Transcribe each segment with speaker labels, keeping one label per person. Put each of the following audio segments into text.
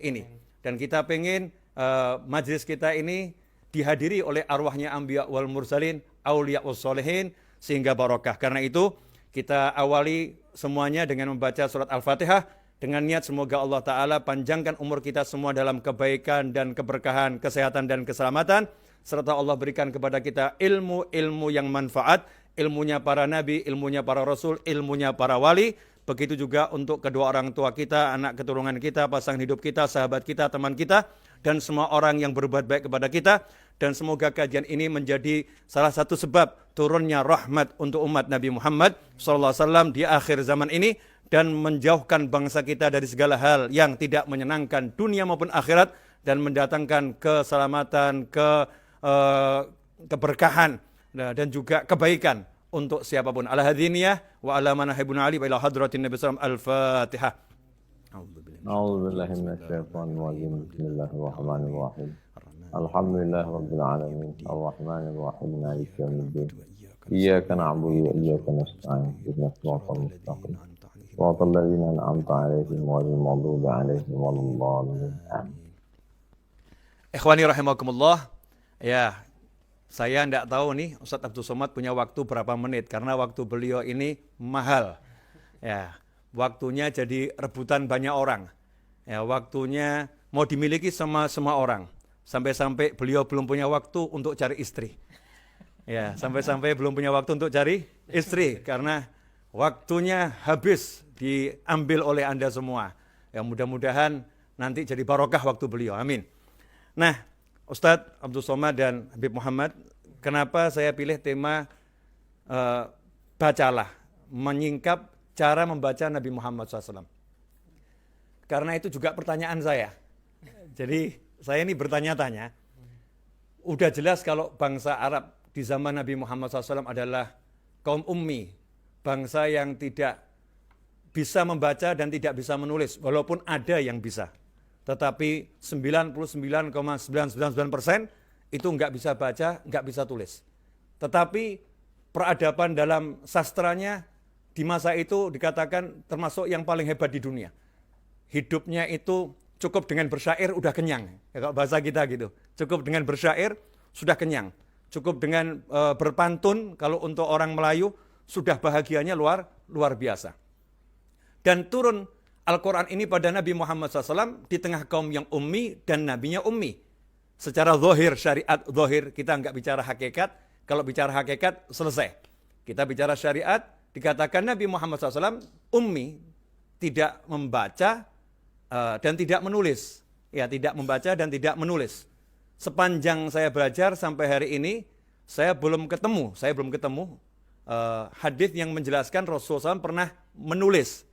Speaker 1: ini. Dan kita pengen majelis kita ini dihadiri oleh arwahnya anbiya wal mursalin, auliya was solehin, sehingga barokah. Karena itu kita awali semuanya dengan membaca surat Al-Fatihah dengan niat semoga Allah Ta'ala panjangkan umur kita semua dalam kebaikan dan keberkahan, kesehatan dan keselamatan, serta Allah berikan kepada kita ilmu-ilmu yang manfaat, ilmunya para nabi, ilmunya para rasul, ilmunya para wali. Begitu juga untuk kedua orang tua kita, anak keturunan kita, pasangan hidup kita, sahabat kita, teman kita, dan semua orang yang berbuat baik kepada kita. Dan semoga kajian ini menjadi salah satu sebab turunnya rahmat untuk umat Nabi Muhammad SAW di akhir zaman ini, dan menjauhkan bangsa kita dari segala hal yang tidak menyenangkan dunia maupun akhirat, dan mendatangkan keselamatan, keberkahan, dan juga kebaikan untuk siapapun. Ala hadziniyah wa ala manahibun ali wa ila hadratin Nabi sallallahu alaihi wasallam. Al-Fatihah.
Speaker 2: A'udzubillahi minasyaitonir rajim. Bismillahirrahmanirrahim. Alhamdulillahi rabbil alamin. Arrahmanir rahim. Maliki yaumiddin. Iyyaka na'budu wa iyyaka nasta'in. Ihdinas siratal mustaqim. Siratal ladzina an'amta 'alaihim ghairil maghdubi 'alaihim waladdallin. Amin.
Speaker 1: Ikhwani rahimakumullah. Ya, saya tidak tahu nih Ustadz Abdul Somad punya waktu berapa menit, karena waktu beliau ini mahal. Ya, waktunya jadi rebutan banyak orang. Ya, waktunya mau dimiliki sama semua orang. Sampai-sampai beliau belum punya waktu untuk cari istri. Ya, sampai-sampai belum punya waktu untuk cari istri karena waktunya habis diambil oleh Anda semua. Ya, mudah-mudahan nanti jadi barokah waktu beliau. Amin. Nah, Ustadz Abdul Somad dan Habib Muhammad, kenapa saya pilih tema bacalah, menyingkap cara membaca Nabi Muhammad SAW? Karena itu juga pertanyaan saya. Jadi saya ini bertanya-tanya, udah jelas kalau bangsa Arab di zaman Nabi Muhammad SAW adalah kaum ummi, bangsa yang tidak bisa membaca dan tidak bisa menulis, walaupun ada yang bisa. Tetapi 99,999% itu nggak bisa baca, nggak bisa tulis. Tetapi peradaban dalam sastranya di masa itu dikatakan termasuk yang paling hebat di dunia. Hidupnya itu cukup dengan bersyair udah kenyang. Ya, kalau bahasa kita gitu. Cukup dengan bersyair sudah kenyang. Cukup dengan berpantun, kalau untuk orang Melayu sudah bahagianya luar biasa. Dan turun Al-Quran ini pada Nabi Muhammad SAW di tengah kaum yang ummi dan nabinya ummi. Secara zahir, syariat zahir, kita nggak bicara hakikat. Kalau bicara hakikat, selesai. Kita bicara syariat, dikatakan Nabi Muhammad SAW ummi, tidak membaca dan tidak menulis. Ya, tidak membaca dan tidak menulis. Sepanjang saya belajar sampai hari ini, saya belum ketemu hadis yang menjelaskan Rasulullah SAW pernah menulis.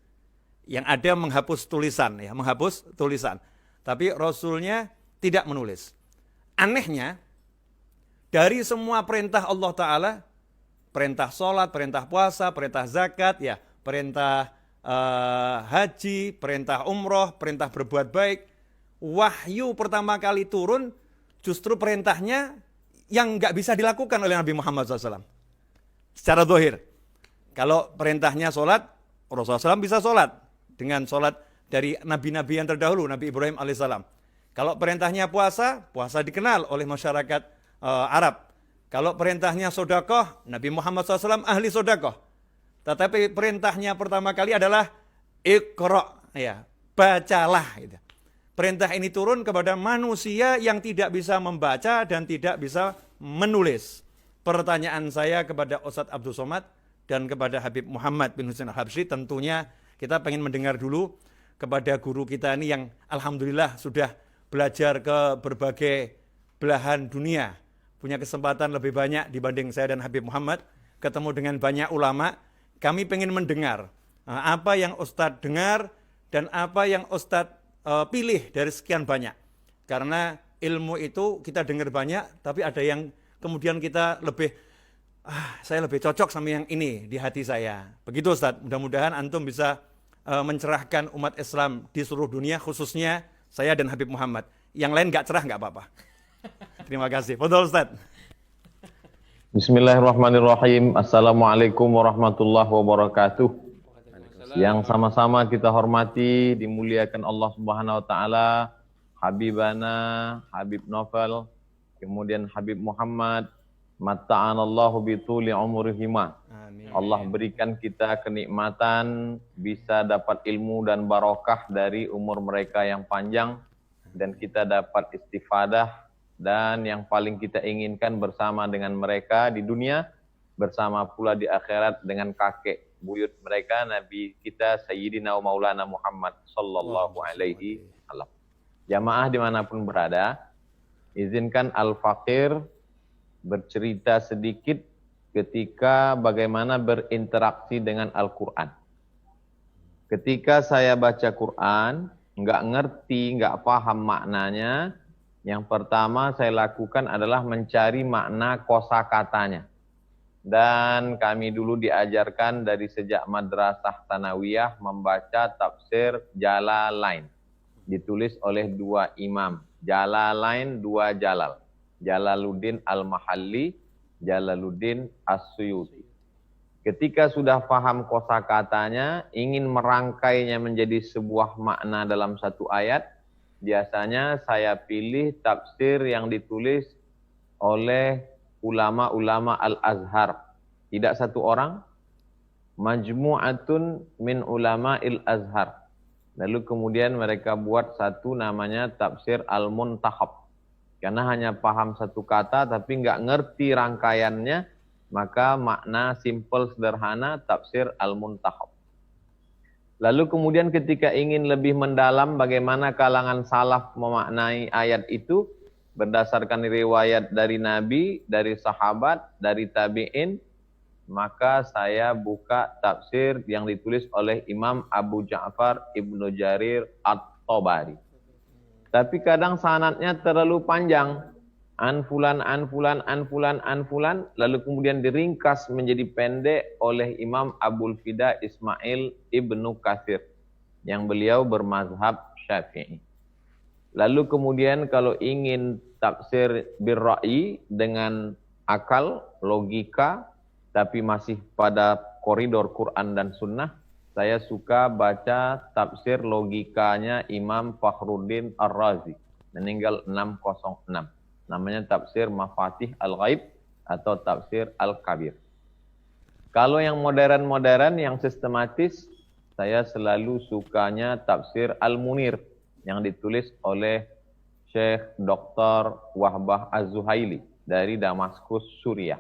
Speaker 1: Yang ada menghapus tulisan, ya, menghapus tulisan. Tapi Rasulnya tidak menulis. Anehnya, dari semua perintah Allah Ta'ala, perintah sholat, perintah puasa, perintah zakat, ya, perintah haji, perintah umroh, perintah berbuat baik, wahyu pertama kali turun, justru perintahnya yang nggak bisa dilakukan oleh Nabi Muhammad SAW. Secara zahir. Kalau perintahnya sholat, Rasulullah SAW bisa sholat. Dengan sholat dari nabi-nabi yang terdahulu, Nabi Ibrahim alaihissalam. Kalau perintahnya puasa, puasa dikenal oleh masyarakat Arab. Kalau perintahnya sodakoh, Nabi Muhammad SAW ahli sodakoh. Tetapi perintahnya pertama kali adalah iqra, ya, bacalah. Gitu. Perintah ini turun kepada manusia yang tidak bisa membaca dan tidak bisa menulis. Pertanyaan saya kepada Ustadz Abdul Somad dan kepada Habib Muhammad bin Husain Al-Habsyi, tentunya kita pengen mendengar dulu kepada guru kita ini yang alhamdulillah sudah belajar ke berbagai belahan dunia. Punya kesempatan lebih banyak dibanding saya dan Habib Muhammad. Ketemu dengan banyak ulama. Kami pengen mendengar apa yang Ustadz dengar dan apa yang Ustadz pilih dari sekian banyak. Karena ilmu itu kita dengar banyak, tapi ada yang kemudian kita saya lebih cocok sama yang ini di hati saya. Begitu Ustadz, mudah-mudahan Antum bisa mencerahkan umat Islam di seluruh dunia, khususnya saya dan Habib Muhammad. Yang lain nggak cerah nggak apa-apa. Terima kasih. Fadhol Ustadz.
Speaker 2: Bismillahirrahmanirrahim. Assalamualaikum warahmatullahi wabarakatuh. Yang sama-sama kita hormati, dimuliakan Allah Subhanahu wa taala. Habibana, Habib Novel, kemudian Habib Muhammad, matta'anallahu bituli umurihima.
Speaker 1: Amin.
Speaker 2: Allah berikan kita kenikmatan bisa dapat ilmu dan barokah dari umur mereka yang panjang dan kita dapat istifadah dan yang paling kita inginkan bersama dengan mereka di dunia, bersama pula di akhirat dengan kakek buyut mereka Nabi kita Sayyidina wa Maulana Muhammad sallallahu alaihi wasallam. Jamaah dimanapun berada, izinkan Al-Fakir bercerita sedikit ketika bagaimana berinteraksi dengan Al-Quran. Ketika saya baca Quran, nggak ngerti, nggak paham maknanya, yang pertama saya lakukan adalah mencari makna kosakatanya. Dan kami dulu diajarkan dari sejak madrasah Tsanawiyah membaca tafsir Jalalain. Ditulis oleh dua imam. Jalalain, dua Jalal. Jalaluddin Al-Mahalli, Jalaluddin As-Suyuti. Ketika sudah paham kosakatanya, ingin merangkainya menjadi sebuah makna dalam satu ayat, biasanya saya pilih tafsir yang ditulis oleh ulama-ulama Al-Azhar. Tidak satu orang, majmu'atun min ulama'il Azhar. Lalu kemudian mereka buat satu namanya tafsir Al-Muntahab. Karena hanya paham satu kata tapi nggak ngerti rangkaiannya, maka makna simple sederhana tafsir Al-Muntahab. Lalu kemudian ketika ingin lebih mendalam bagaimana kalangan salaf memaknai ayat itu, berdasarkan riwayat dari Nabi, dari sahabat, dari tabi'in, maka saya buka tafsir yang ditulis oleh Imam Abu Ja'far Ibnu Jarir At-Tabari. Tapi kadang sanadnya terlalu panjang. An-fulan, lalu kemudian diringkas menjadi pendek oleh Imam Abul Fida Ismail Ibnu Katsir, yang beliau bermazhab Syafi'i. Lalu kemudian kalau ingin tafsir birra'i dengan akal, logika, tapi masih pada koridor Quran dan Sunnah, saya suka baca tafsir logikanya Imam Fakhruddin Ar-Razi, meninggal 606. Namanya tafsir Mafatih Al-Ghaib atau tafsir Al-Kabir. Kalau yang modern-modern, yang sistematis, saya selalu sukanya tafsir Al-Munir yang ditulis oleh Syekh Dr. Wahbah Az-Zuhaili dari Damaskus, Suriah.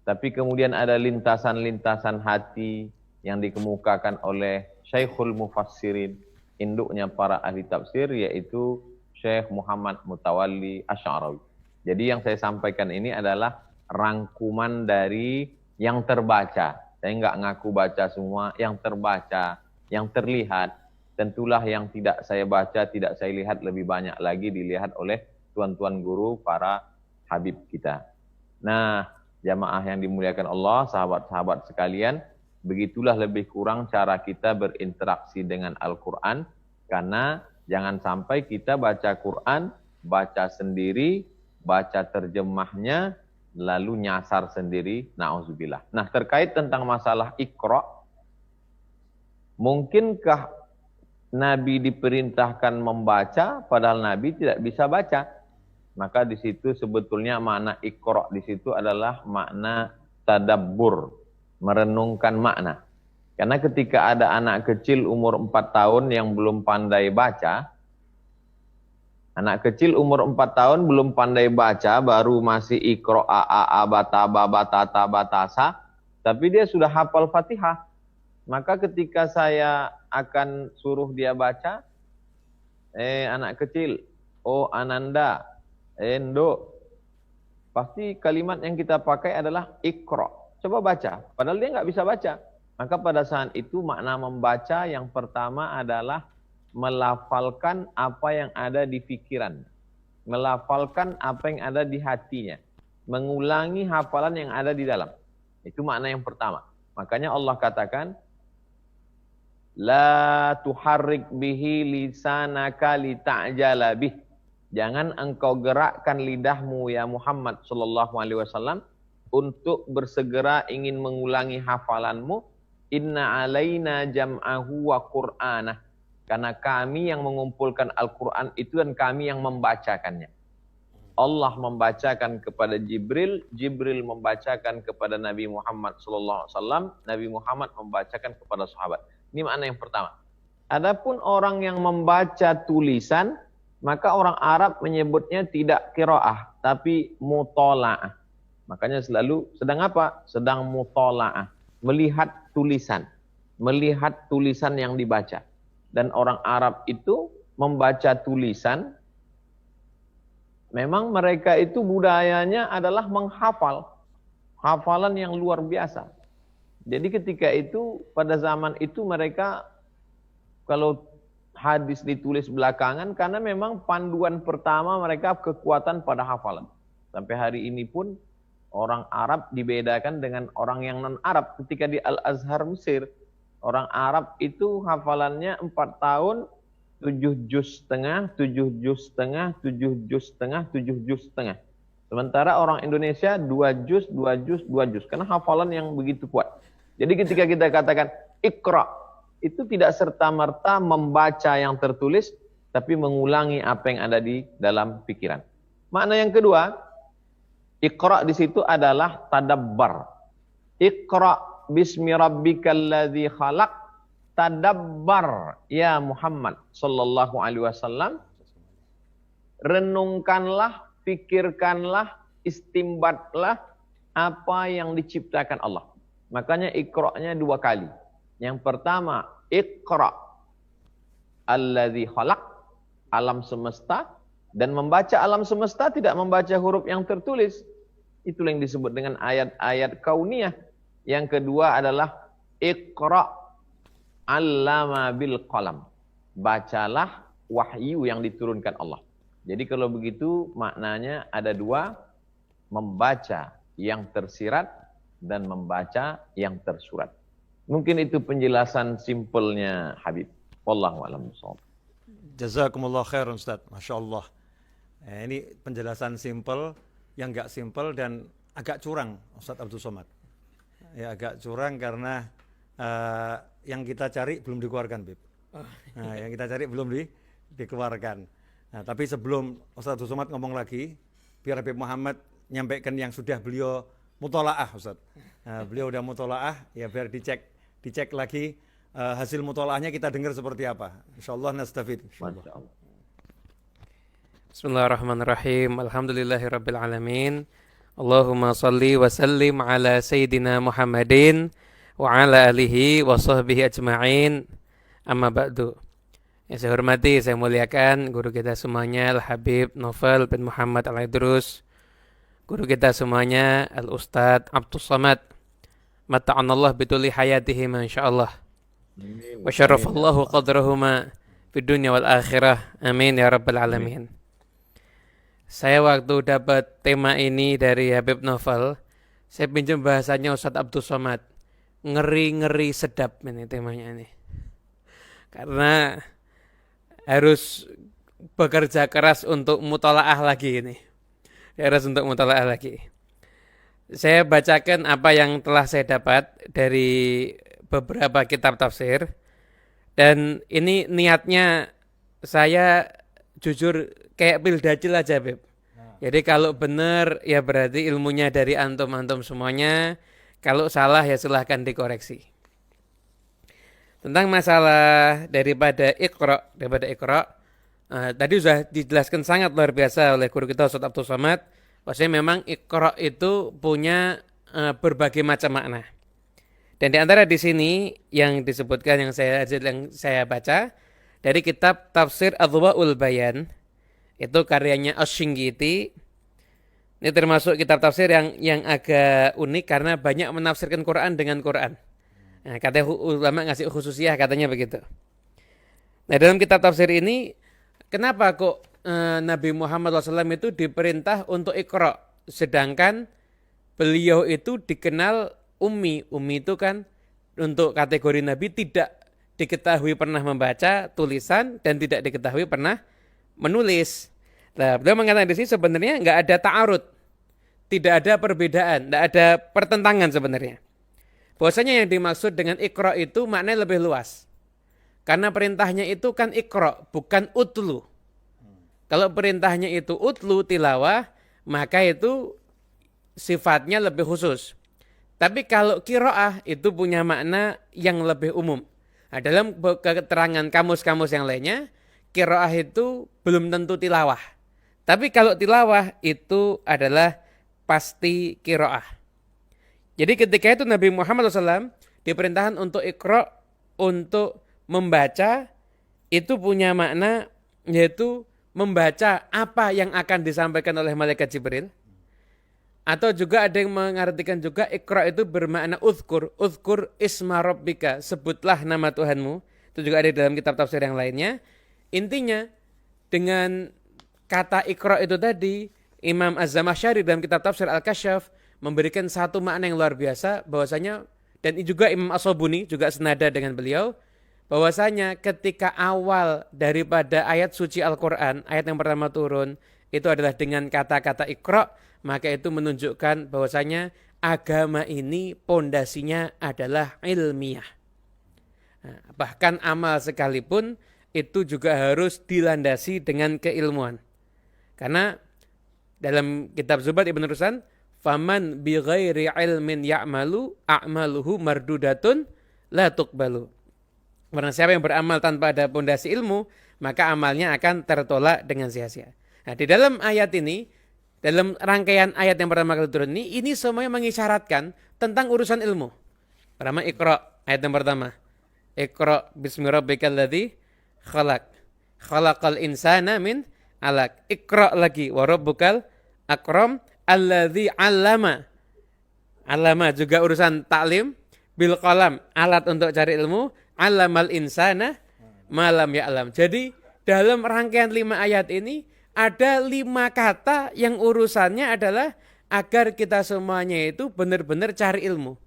Speaker 2: Tapi kemudian ada lintasan-lintasan hati yang dikemukakan oleh Syekhul Mufassirin, induknya para ahli tafsir, yaitu Syekh Muhammad Mutawalli Asy'arawi. Jadi yang saya sampaikan ini adalah rangkuman dari yang terbaca. Saya nggak ngaku baca semua, yang terbaca, yang terlihat. Tentulah yang tidak saya baca, tidak saya lihat, lebih banyak lagi dilihat oleh tuan-tuan guru para habib kita. Nah, jamaah yang dimuliakan Allah, sahabat-sahabat sekalian, begitulah lebih kurang cara kita berinteraksi dengan Al-Quran, karena jangan sampai kita baca Quran, baca sendiri, baca terjemahnya, lalu nyasar sendiri, na'udzubillah. Nah, terkait tentang masalah Iqra, mungkinkah Nabi diperintahkan membaca, padahal Nabi tidak bisa baca? Maka di situ sebetulnya makna Iqra di situ adalah makna tadabbur, merenungkan makna. Karena ketika ada anak kecil umur 4 tahun yang belum pandai baca, anak kecil umur 4 tahun belum pandai baca, baru masih Iqra, a, bata, batata, batasa, tapi dia sudah hafal Fatihah. Maka ketika saya akan suruh dia baca, anak kecil, oh Ananda, Endo, pasti kalimat yang kita pakai adalah Iqra. Coba baca, padahal dia nggak bisa baca. Maka pada saat itu makna membaca yang pertama adalah melafalkan apa yang ada di pikiran, melafalkan apa yang ada di hatinya, mengulangi hafalan yang ada di dalam. Itu makna yang pertama. Makanya Allah katakan, la tuharrik bihi lisanaka lita'jala bih. Jangan engkau gerakkan lidahmu ya Muhammad sallallahu alaihi wasallam untuk bersegera ingin mengulangi hafalanmu. Inna alaina jam'ahu wa qur'anah. Karena kami yang mengumpulkan Al-Quran itu dan kami yang membacakannya. Allah membacakan kepada Jibril, Jibril membacakan kepada Nabi Muhammad SAW, Nabi Muhammad membacakan kepada sahabat. Ini makna yang pertama. Adapun orang yang membaca tulisan, maka orang Arab menyebutnya tidak qiraah, tapi mutola'ah. Makanya selalu sedang apa? Sedang mutola'ah, melihat tulisan yang dibaca. Dan orang Arab itu membaca tulisan, memang mereka itu budayanya adalah menghafal, hafalan yang luar biasa. Jadi ketika itu, pada zaman itu mereka, kalau hadis ditulis belakangan, karena memang panduan pertama mereka kekuatan pada hafalan. Sampai hari ini pun, orang Arab dibedakan dengan orang yang non-Arab. Ketika di Al-Azhar Mesir, orang Arab itu hafalannya 4 tahun, 7 juz setengah, 7 juz setengah, 7 juz setengah, 7 juz setengah. Sementara orang Indonesia 2 juz, 2 juz, 2 juz. Karena hafalan yang begitu kuat. Jadi ketika kita katakan Iqra, itu tidak serta-merta membaca yang tertulis, tapi mengulangi apa yang ada di dalam pikiran. Makna yang kedua, Iqra di situ adalah tadabbar. Iqra bismi rabbikal ladzi khalaq, tadabbar ya Muhammad sallallahu alaihi wasallam, renungkanlah, pikirkanlah, istimbatlah apa yang diciptakan Allah. Makanya Iqra-nya 2 kali. Yang pertama, Iqra alladzi khalaq, alam semesta, dan membaca alam semesta tidak membaca huruf yang tertulis. Itulah yang disebut dengan ayat-ayat kauniyah. Yang kedua adalah Iqra 'allama bil qalam. Bacalah wahyu yang diturunkan Allah. Jadi kalau begitu maknanya ada 2, membaca yang tersirat dan membaca yang tersurat. Mungkin itu penjelasan simpelnya Habib. Wallahu a'lam bishawab.
Speaker 1: Jazakumullah khairan Ustaz. Masya Allah. Ini penjelasan simpel, yang enggak simpel dan agak curang Ustaz Abdul Somad. Ya agak curang karena yang kita cari belum dikeluarkan, Bib. Nah, yang kita cari belum dikeluarkan. Nah, tapi sebelum Ustaz Abdul Somad ngomong lagi, biar Habib Muhammad nyampaikan yang sudah beliau mutolaah, Ustaz. Nah, beliau udah mutolaah, ya biar dicek lagi hasil mutolaahnya, kita dengar seperti apa. Insyaallah nastafid. Insyaallah.
Speaker 3: Bismillahirrahmanirrahim. Alhamdulillahirabbil alamin. Allahumma salli wa sallim ala sayyidina Muhammadin wa ala alihi wa sahbihi ajma'in. Amma ba'du. Yang saya hormati, saya muliakan guru kita semuanya Al-Habib Novel bin Muhammad Al-Idrus, guru kita semuanya Al-Ustadz Abdul Somad, mata'anallah bituli hayatihi insyaallah. Wa syarafallahu qadrahuma fid dunya wal akhirah. Amin ya rabbal alamin. Saya waktu dapat tema ini dari Habib Novel, saya pinjam bahasanya Ustadz Abdul Somad. Ngeri-ngeri sedap ini temanya ini. Karena harus bekerja keras untuk mutolaah lagi ini. Harus untuk mutolaah lagi. Saya bacakan apa yang telah saya dapat dari beberapa kitab tafsir. Dan ini niatnya saya jujur kayak pildacil aja, Beb. Jadi kalau benar ya berarti ilmunya dari antum-antum semuanya. Kalau salah ya silahkan dikoreksi. Tentang masalah daripada Iqra, tadi sudah dijelaskan sangat luar biasa oleh guru kita Ustadz Abdul Somad. Bahwasanya memang Iqra itu punya berbagai macam makna. Dan di antara di sini yang disebutkan yang saya baca dari kitab Tafsir Adwaul Bayan, itu karyanya Asy-Syinqiti. Ini termasuk kitab tafsir yang agak unik karena banyak menafsirkan Quran dengan Quran. Nah, katanya ulama ngasih khususiyah katanya begitu. Nah, dalam kitab tafsir ini kenapa kok Nabi Muhammad SAW itu diperintah untuk Iqra, sedangkan beliau itu dikenal ummi. Ummi itu kan untuk kategori Nabi tidak diketahui pernah membaca tulisan dan tidak diketahui pernah menulis. Nah, beliau mengatakan di sini sebenarnya nggak ada ta'arud, tidak ada perbedaan, tidak ada pertentangan sebenarnya. Bahwasanya yang dimaksud dengan Iqra itu maknanya lebih luas. Karena perintahnya itu kan iqra, bukan utlu. Kalau perintahnya itu utlu tilawah, maka itu sifatnya lebih khusus. Tapi kalau qiraah itu punya makna yang lebih umum. Nah, dalam keterangan kamus-kamus yang lainnya, qiraah itu belum tentu tilawah. Tapi kalau tilawah itu adalah pasti qiraah. Jadi ketika itu Nabi Muhammad SAW diperintahkan untuk iqra, untuk membaca, itu punya makna yaitu membaca apa yang akan disampaikan oleh malaikat Jibril. Atau juga ada yang mengartikan juga iqra itu bermakna uzkur isma rabbika, sebutlah nama Tuhanmu. Itu juga ada dalam kitab tafsir yang lainnya. Intinya dengan kata iqra itu tadi, Imam Az-Zamakhsyari dalam kitab tafsir Al-Kasyaf memberikan satu makna yang luar biasa, bahwasanya, dan juga Imam As-Sabuni juga senada dengan beliau, bahwasanya ketika awal daripada ayat suci Al-Quran, ayat yang pertama turun, itu adalah dengan kata-kata iqra, maka itu menunjukkan bahwasanya agama ini pondasinya adalah ilmiah. Nah, bahkan amal sekalipun itu juga harus dilandasi dengan keilmuan. Karena dalam kitab Zubat Ibn Rusan, faman bi ghairi ilmin ya'malu a'maluhu mardudatun la tuqbalu. Karena siapa yang beramal tanpa ada pondasi ilmu, maka amalnya akan tertolak dengan sia-sia. Nah, di dalam ayat ini, dalam rangkaian ayat yang pertama kali turun ini semuanya mengisyaratkan tentang urusan ilmu. Pertama Iqra, ayat yang pertama. Iqra bismi rabbikal ladzi khalaq. Khalaqal insana min 'alaq. Iqra lagi wa rabbukal akram alladzi 'allama. 'Allama juga urusan taklim, bil qalam alat untuk cari ilmu, 'allamal insana ma lam ya'lam. Jadi dalam rangkaian 5 ayat ini ada 5 kata yang urusannya adalah agar kita semuanya itu benar-benar cari ilmu.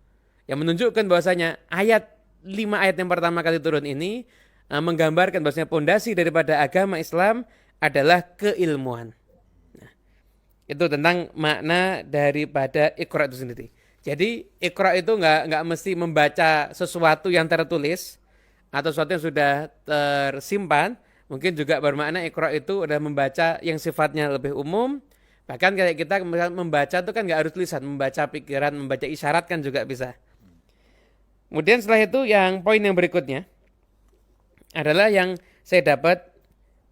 Speaker 3: Yang menunjukkan bahwasanya 5 ayat yang pertama kali turun ini menggambarkan bahwasanya pondasi daripada agama Islam adalah keilmuan. Nah, itu tentang makna daripada Iqra itu sendiri. Jadi Iqra itu enggak mesti membaca sesuatu yang tertulis atau sesuatu yang sudah tersimpan. Mungkin juga bermakna Iqra itu adalah membaca yang sifatnya lebih umum. Bahkan kayak kita membaca itu kan nggak harus tulisan, membaca pikiran, membaca isyarat kan juga bisa. Kemudian setelah itu yang poin yang berikutnya adalah yang saya dapat,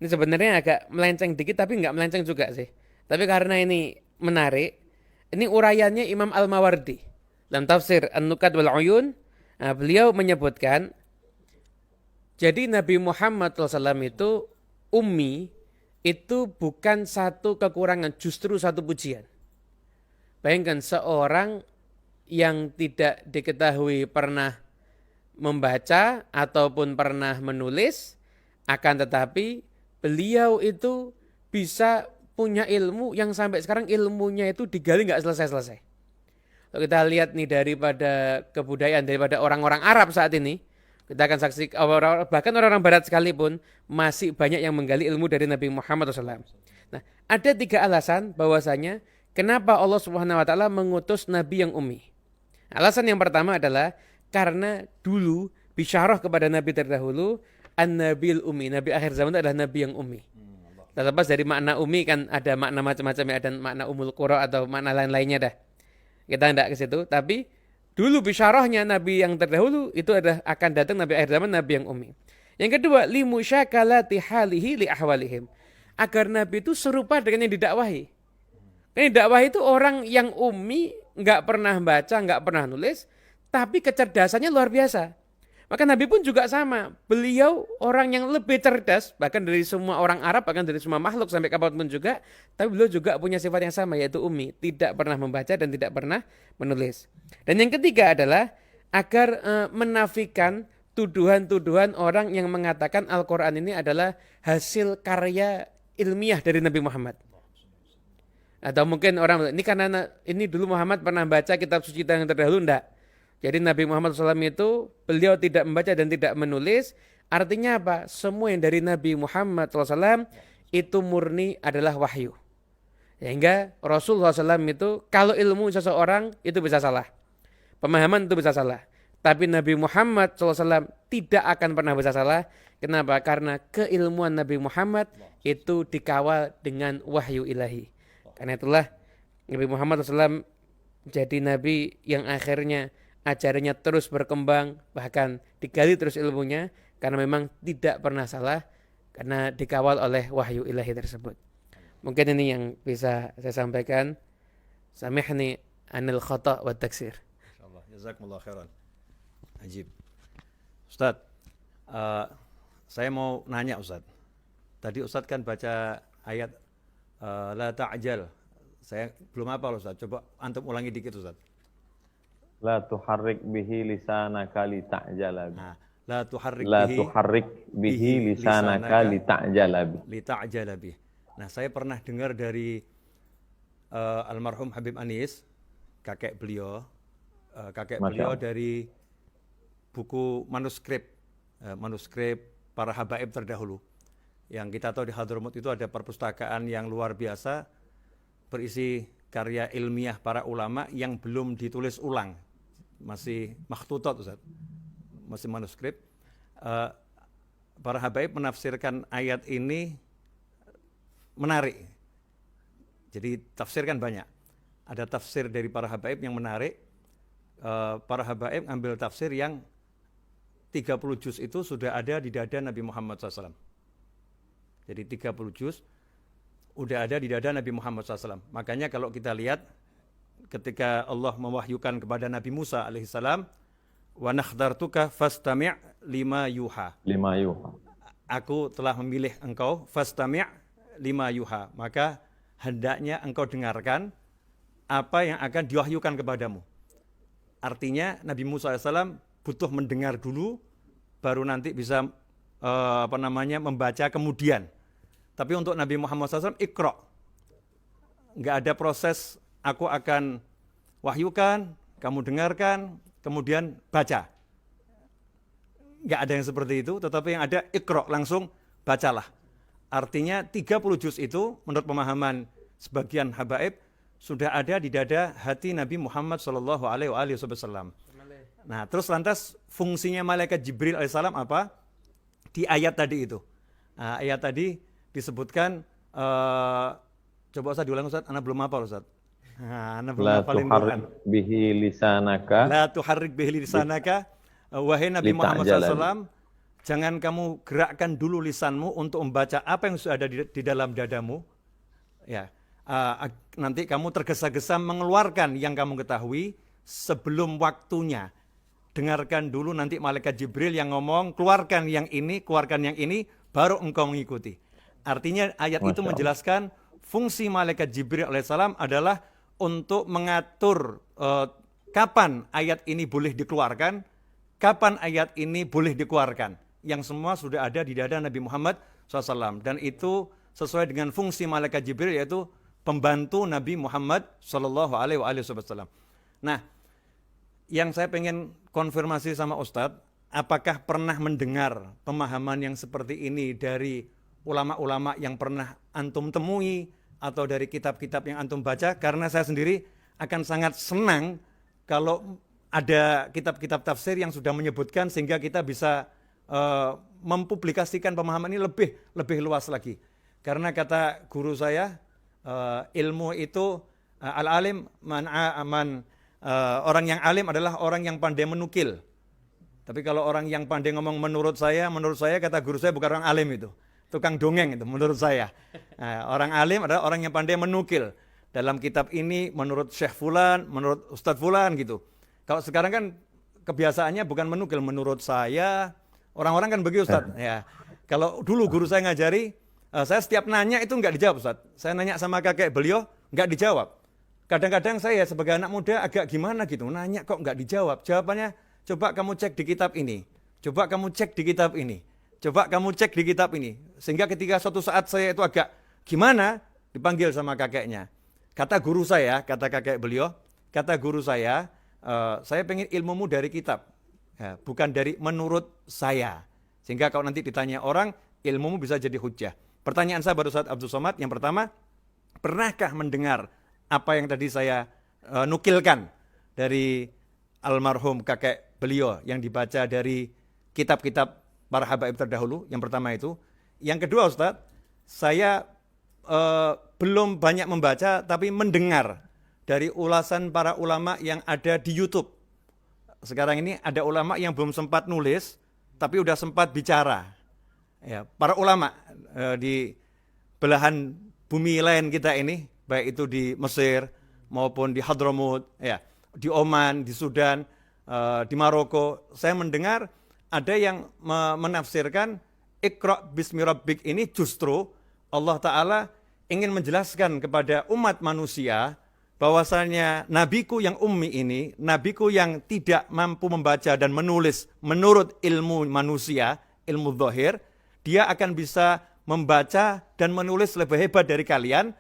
Speaker 3: ini sebenarnya agak melenceng dikit tapi nggak melenceng juga sih. Tapi karena ini menarik, ini uraiannya Imam Al-Mawardi dalam tafsir An-Nukat wal Uyun. Nah, beliau menyebutkan, jadi Nabi Muhammad SAW itu ummi, itu bukan satu kekurangan, justru satu pujian. Bayangkan seorang yang tidak diketahui pernah membaca ataupun pernah menulis, akan tetapi beliau itu bisa punya ilmu yang sampai sekarang ilmunya itu digali nggak selesai-selesai. Kalau kita lihat nih daripada kebudayaan, daripada orang-orang Arab saat ini, kita akan saksikan bahkan orang-orang Barat sekalipun masih banyak yang menggali ilmu dari Nabi Muhammad SAW. Nah, ada 3 alasan bahwasanya kenapa Allah Subhanahu Wa Taala mengutus Nabi yang ummi. Alasan yang pertama adalah karena dulu bisyarah kepada Nabi terdahulu, an-nabil ummi, Nabi akhir zaman itu adalah Nabi yang ummi. Terlepas dari makna ummi kan ada makna macam-macam, ada makna umul qura atau makna lain-lainnya dah. Kita tidak ke situ, tapi dulu bisyarahnya Nabi yang terdahulu itu adalah akan datang Nabi akhir zaman, Nabi yang ummi. Yang kedua, limusyakalati halihi li ahwalihim. Agar Nabi itu serupa dengan yang didakwahi. Yang didakwahi itu orang yang ummi, nggak pernah baca, nggak pernah nulis, tapi kecerdasannya luar biasa. Maka Nabi pun juga sama. Beliau orang yang lebih cerdas, bahkan dari semua orang Arab, bahkan dari semua makhluk sampai kapanpun juga. Tapi beliau juga punya sifat yang sama, yaitu ummi. Tidak pernah membaca dan tidak pernah menulis. Dan yang ketiga adalah agar menafikan tuduhan-tuduhan orang yang mengatakan Al-Quran ini adalah hasil karya ilmiah dari Nabi Muhammad. Atau mungkin orang, ini karena ini dulu Muhammad pernah baca kitab suci yang terdahulu, enggak. Jadi Nabi Muhammad SAW itu beliau tidak membaca dan tidak menulis. Artinya apa? Semua yang dari Nabi Muhammad SAW itu murni adalah wahyu. Sehingga Rasulullah SAW itu kalau ilmu seseorang itu bisa salah. Pemahaman itu bisa salah. Tapi Nabi Muhammad SAW tidak akan pernah bersalah. Kenapa? Karena keilmuan Nabi Muhammad itu dikawal dengan wahyu ilahi. Karena itulah Nabi Muhammad SAW jadi Nabi yang akhirnya ajarannya terus berkembang, bahkan digali terus ilmunya, karena memang tidak pernah salah, karena dikawal oleh wahyu ilahi tersebut. Mungkin ini yang bisa saya sampaikan. Samihni anil khata' wa taksir.
Speaker 1: Insyaallah. Jazakumullah khairan. Ajib. Ustaz, saya mau nanya Ustaz. Tadi Ustaz kan baca ayat la ta'jal. Saya belum hafal Ustaz. Coba antum ulangi dikit Ustaz.
Speaker 2: La tuharrik bihi lisanaka lita'jala bihi.
Speaker 1: Nah, la tuharrik
Speaker 2: La
Speaker 1: bihi
Speaker 2: tuharrik bihi lisanaka lita'jala bihi.
Speaker 1: lita'jala bihi. Nah, saya pernah dengar dari almarhum Habib Anis, kakek beliau dari buku manuskrip para habaib terdahulu. Yang kita tahu di Hadramut itu ada perpustakaan yang luar biasa berisi karya ilmiah para ulama yang belum ditulis ulang, masih makhtutat Ustaz, masih manuskrip. Para habaib menafsirkan ayat ini menarik. Jadi tafsir kan banyak. Ada tafsir dari para habaib yang menarik. Para habaib ambil tafsir yang 30 juz itu sudah ada di dada Nabi Muhammad SAW. Jadi 30 juz udah ada di dada Nabi Muhammad SAW. Makanya kalau kita lihat ketika Allah mewahyukan kepada Nabi Musa alaihissalam, wa nakhdartuka fastami' lima yuha. Aku telah memilih engkau fastami' lima yuha. Maka hendaknya engkau dengarkan apa yang akan diwahyukan kepadamu. Artinya Nabi Musa AS butuh mendengar dulu, baru nanti bisa membaca kemudian. Tapi untuk Nabi Muhammad SAW iqra. Nggak ada proses aku akan wahyukan, kamu dengarkan, kemudian baca. Nggak ada yang seperti itu, tetapi yang ada iqra, langsung bacalah. Artinya 30 juz itu menurut pemahaman sebagian habaib sudah ada di dada hati Nabi Muhammad SAW. Nah, terus lantas fungsinya malaikat Jibril alaihissalam apa? Di ayat tadi itu. Nah, ayat tadi disebutkan, coba Ustaz diulang Ustaz, anak belum hafal Ustaz. Anak belum hafalin Quran. La tuharrik bihi lisanaka. Wahai Nabi Muhammad SAW, jangan kamu gerakkan dulu lisanmu untuk membaca apa yang sudah ada di dalam dadamu. Ya, nanti kamu tergesa-gesa mengeluarkan yang kamu ketahui sebelum waktunya. Dengarkan dulu nanti malaikat Jibril yang ngomong, keluarkan yang ini, baru engkau mengikuti. Artinya ayat itu menjelaskan fungsi malaikat Jibril alaihissalam adalah untuk mengatur kapan ayat ini boleh dikeluarkan, kapan ayat ini boleh dikeluarkan. Yang semua sudah ada di dada Nabi Muhammad SAW. Dan itu sesuai dengan fungsi malaikat Jibril, yaitu pembantu Nabi Muhammad SAW. Nah, yang saya pengen konfirmasi sama Ustadz, apakah pernah mendengar pemahaman yang seperti ini dari ulama-ulama yang pernah antum temui atau dari kitab-kitab yang antum baca? Karena saya sendiri akan sangat senang kalau ada kitab-kitab tafsir yang sudah menyebutkan sehingga kita bisa mempublikasikan pemahaman ini lebih luas lagi. Karena kata guru saya, ilmu itu al-alim orang yang alim adalah orang yang pandai menukil. Tapi kalau orang yang pandai ngomong menurut saya kata guru saya bukan orang alim itu. Tukang dongeng itu menurut saya. Nah, orang alim adalah orang yang pandai menukil. Dalam kitab ini menurut Syekh Fulan, menurut Ustadz Fulan gitu. Kalau sekarang kan kebiasaannya bukan menukil, menurut saya. Orang-orang kan begitu Ustadz. Ya. Kalau dulu guru saya ngajari, saya setiap nanya itu nggak dijawab Ustadz. Saya nanya sama kakek beliau, nggak dijawab. Kadang-kadang saya sebagai anak muda agak gimana gitu, nanya kok nggak dijawab. Jawabannya, coba kamu cek di kitab ini. Coba kamu cek di kitab ini. Coba kamu cek di kitab ini. Sehingga ketika suatu saat saya itu agak gimana, dipanggil sama kakeknya. Kata guru saya, kata kakek beliau, kata guru saya pengen ilmumu dari kitab. Ya, bukan dari menurut saya. Sehingga kalau nanti ditanya orang, ilmumu bisa jadi hujjah. Pertanyaan saya baru Ustaz Abdul Somad, yang pertama, pernahkah mendengar apa yang tadi saya nukilkan dari almarhum kakek beliau yang dibaca dari kitab-kitab para habaib terdahulu. Yang pertama itu. Yang kedua Ustadz, saya belum banyak membaca tapi mendengar dari ulasan para ulama yang ada di YouTube. Sekarang ini ada ulama yang belum sempat nulis tapi udah sempat bicara. Ya, para ulama di belahan bumi lain kita ini, baik itu di Mesir maupun di Hadramut, ya, di Oman, di Sudan, di Maroko, saya mendengar ada yang menafsirkan Iqra bismi rabbik ini justru Allah Ta'ala ingin menjelaskan kepada umat manusia bahwasanya nabiku yang ummi ini, nabiku yang tidak mampu membaca dan menulis menurut ilmu manusia, ilmu zahir, dia akan bisa membaca dan menulis lebih hebat dari kalian.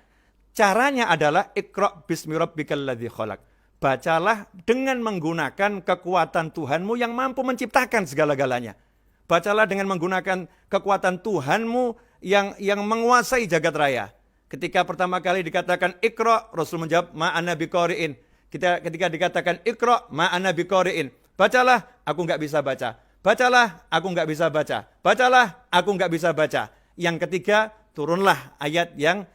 Speaker 1: Caranya adalah Iqra bismi rabbikal ladzi khalaq. Bacalah dengan menggunakan kekuatan Tuhanmu yang mampu menciptakan segala-galanya. Bacalah dengan menggunakan kekuatan Tuhanmu yang menguasai jagat raya. Ketika pertama kali dikatakan Iqra, Rasul menjawab ma'ana biqari'in. Ketika dikatakan Iqra, ma'ana biqari'in. Bacalah, aku nggak bisa baca. Bacalah, aku nggak bisa baca. Bacalah, aku nggak bisa baca. Yang ketiga, turunlah ayat yang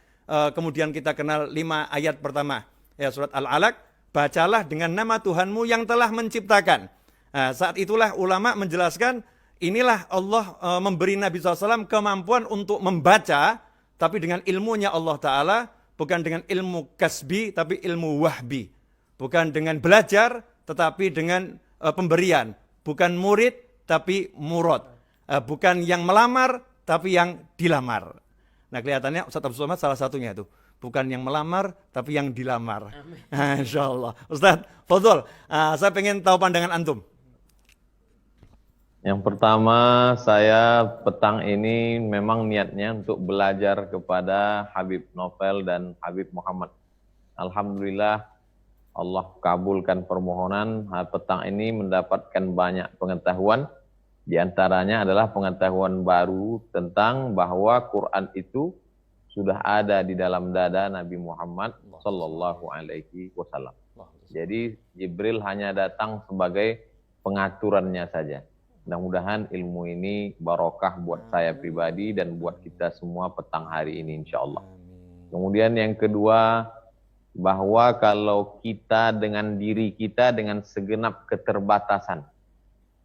Speaker 1: kemudian kita kenal 5 ayat pertama. Ya, surat Al-Alaq, bacalah dengan nama Tuhanmu yang telah menciptakan. Nah, saat itulah ulama menjelaskan, inilah Allah memberi Nabi SAW kemampuan untuk membaca, tapi dengan ilmunya Allah Ta'ala, bukan dengan ilmu kasbi, tapi ilmu wahbi. Bukan dengan belajar, tetapi dengan pemberian. Bukan murid, tapi murad. Bukan yang melamar, tapi yang dilamar. Nah, kelihatannya Ustaz Abdul Somad salah satunya itu. Bukan yang melamar, tapi yang dilamar. Insya Allah. Ustaz, fadhol. Saya pengen tahu pandangan antum.
Speaker 2: Yang pertama, saya petang ini memang niatnya untuk belajar kepada Habib Novel dan Habib Muhammad. Alhamdulillah, Allah kabulkan permohonan. Petang ini mendapatkan banyak pengetahuan. Di antaranya adalah pengetahuan baru tentang bahwa Quran itu sudah ada di dalam dada Nabi Muhammad Sallallahu Alaihi Wasallam. Jadi Jibril hanya datang sebagai pengaturannya saja. Mudah-mudahan ilmu ini barokah buat saya pribadi dan buat kita semua petang hari ini insya Allah. Kemudian yang kedua, bahwa kalau kita dengan diri kita dengan segenap keterbatasan,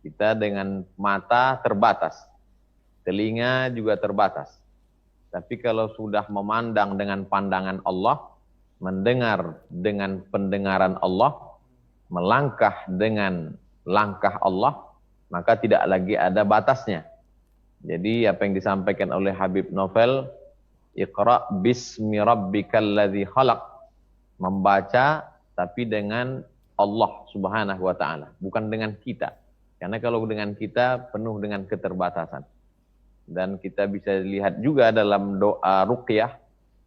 Speaker 2: kita dengan mata terbatas, telinga juga terbatas. Tapi kalau sudah memandang dengan pandangan Allah, mendengar dengan pendengaran Allah, melangkah dengan langkah Allah, maka tidak lagi ada batasnya. Jadi apa yang disampaikan oleh Habib Novel, Iqra bismi rabbikal ladzi khalaq, membaca tapi dengan Allah Subhanahu wa taala, bukan dengan kita. Karena kalau dengan kita penuh dengan keterbatasan. Dan kita bisa lihat juga dalam doa ruqyah,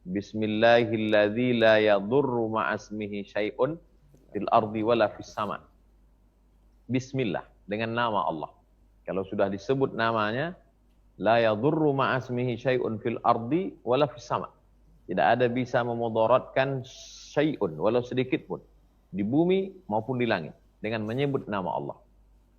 Speaker 2: Bismillahilladzi la yadurru ma'asmihi syai'un fil ardi wala fis sama. Bismillah, dengan nama Allah. Kalau sudah disebut namanya, la yadurru ma'asmihi syai'un fil ardi wala fis sama. Tidak ada bisa memudaratkan syai'un, walau sedikit pun, di bumi maupun di langit, dengan menyebut nama Allah.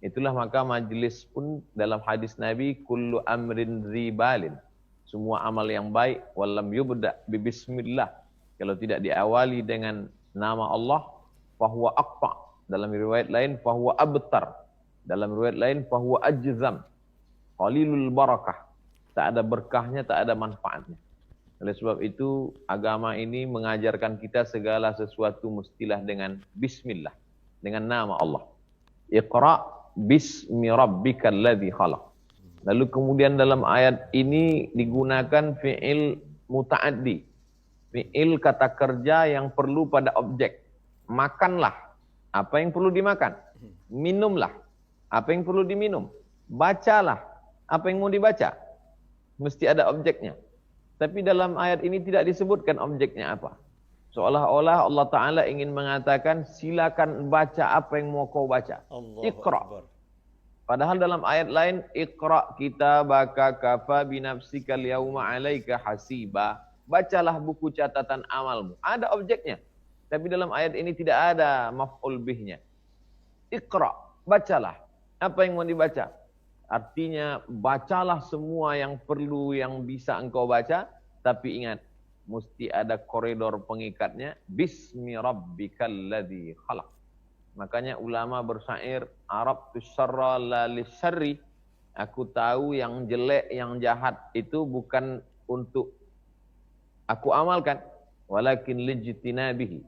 Speaker 2: Itulah maka majelis pun dalam hadis Nabi, kullu amrin ribalin, semua amal yang baik, walam yubda bismillah, kalau tidak diawali dengan nama Allah, fahuwa aqta, dalam riwayat lain fahuwa abtar, dalam riwayat lain fahuwa ajzam, qalilul barakah, tak ada berkahnya, tak ada manfaatnya. Oleh sebab itu agama ini mengajarkan kita segala sesuatu mestilah dengan bismillah, dengan nama Allah. Iqra bismi rabbikal ladzi khalaq. Lalu kemudian dalam ayat ini digunakan fi'il muta'addi, fi'il kata kerja yang perlu pada objek. Makanlah, apa yang perlu dimakan. Minumlah, apa yang perlu diminum. Bacalah, apa yang mau dibaca. Mesti ada objeknya. Tapi dalam ayat ini tidak disebutkan objeknya apa. Seolah-olah Allah Ta'ala ingin mengatakan, silakan baca apa yang mau kau baca. Iqra. Padahal dalam ayat lain, Iqra kitabaka kafa binafsika al-yawma alaika hasiba. Bacalah buku catatan amalmu. Ada objeknya. Tapi dalam ayat ini tidak ada maf'ul bihnya. Iqra, bacalah. Apa yang mau dibaca? Artinya bacalah semua yang perlu, yang bisa engkau baca. Tapi ingat, mesti ada koridor pengikatnya. Bismi rabbikal ladzi khalaq. Makanya ulama bersyair, Arabtu syarra la lisyarri. Aku tahu yang jelek, yang jahat itu bukan untuk aku amalkan. Walakin lijtinabihi.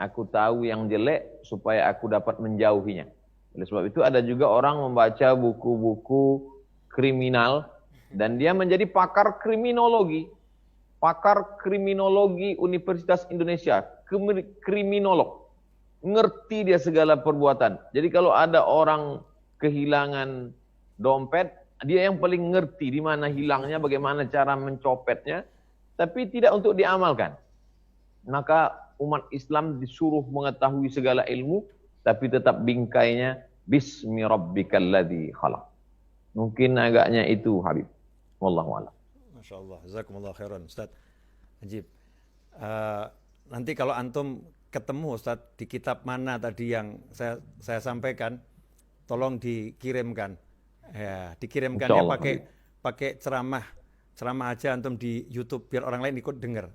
Speaker 2: Aku tahu yang jelek supaya aku dapat menjauhinya. Oleh sebab itu ada juga orang membaca buku-buku kriminal dan dia menjadi pakar kriminologi. Pakar kriminologi Universitas Indonesia, kriminolog. Ngerti dia segala perbuatan. Jadi kalau ada orang kehilangan dompet, dia yang paling ngerti di mana hilangnya, bagaimana cara mencopetnya, tapi tidak untuk diamalkan. Maka umat Islam disuruh mengetahui segala ilmu, tapi tetap bingkainya bismi rabbikal ladzi khalaq. Mungkin agaknya itu, Habib. Wallahu a'lam.
Speaker 1: Masya Allah, jazakumullah khairan Ustaz. Ajib. Nanti kalau antum ketemu Ustaz di kitab mana tadi yang saya sampaikan, tolong dikirimkan. Ya, dikirimkannya pakai ceramah aja antum di YouTube biar orang lain ikut dengar.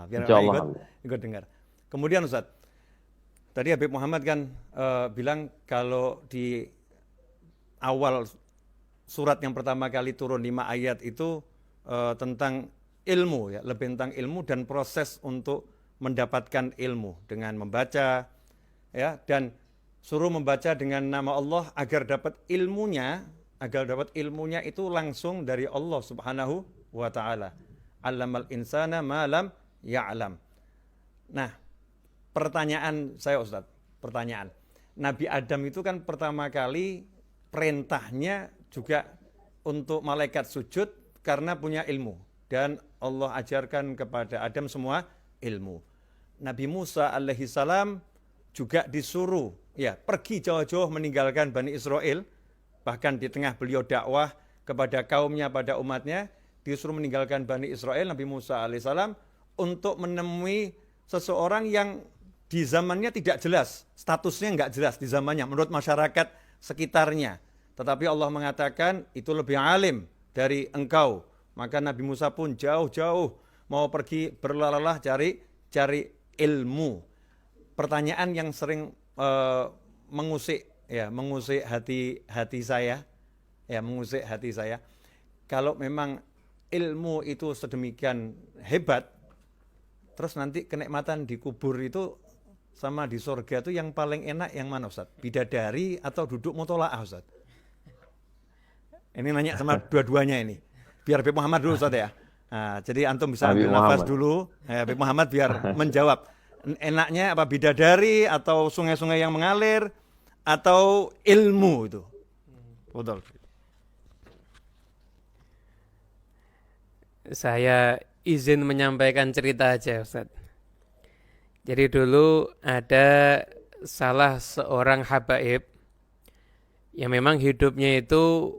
Speaker 1: Biar orang lain ikut dengar. Kemudian Ustaz, tadi Habib Muhammad kan bilang kalau di awal surat yang pertama kali turun 5 ayat itu tentang ilmu, ya, lebih tentang ilmu dan proses untuk mendapatkan ilmu dengan membaca, ya, dan suruh membaca dengan nama Allah agar dapat ilmunya itu langsung dari Allah Subhanahu wa taala. Allamal insana ma lam ya'lam. Nah, pertanyaan saya Ustaz, Nabi Adam itu kan pertama kali perintahnya juga untuk malaikat sujud karena punya ilmu. Dan Allah ajarkan kepada Adam semua ilmu. Nabi Musa alaihissalam juga disuruh pergi jauh-jauh meninggalkan Bani Israel. Bahkan di tengah beliau dakwah kepada kaumnya, pada umatnya, disuruh meninggalkan Bani Israel, Nabi Musa alaihissalam, untuk menemui seseorang yang di zamannya tidak jelas, statusnya nggak jelas di zamannya menurut masyarakat sekitarnya. Tetapi Allah mengatakan itu lebih alim dari engkau. Maka Nabi Musa pun jauh-jauh mau pergi berlalah cari ilmu. Pertanyaan yang sering mengusik hati saya. Kalau memang ilmu itu sedemikian hebat, terus nanti kenikmatan di kubur itu sama di surga itu yang paling enak yang mana Ustaz? Bidadari atau duduk mutolaah Ustaz? Ini nanya sama dua-duanya ini. Biar Habib Muhammad dulu Ustaz ya. Nah, jadi antum bisa ambil nafas dulu. Habib Muhammad biar menjawab. Enaknya apa, bidadari atau sungai-sungai yang mengalir atau ilmu itu? Betul.
Speaker 3: Saya izin menyampaikan cerita aja Ustaz. Jadi dulu ada salah seorang habaib yang memang hidupnya itu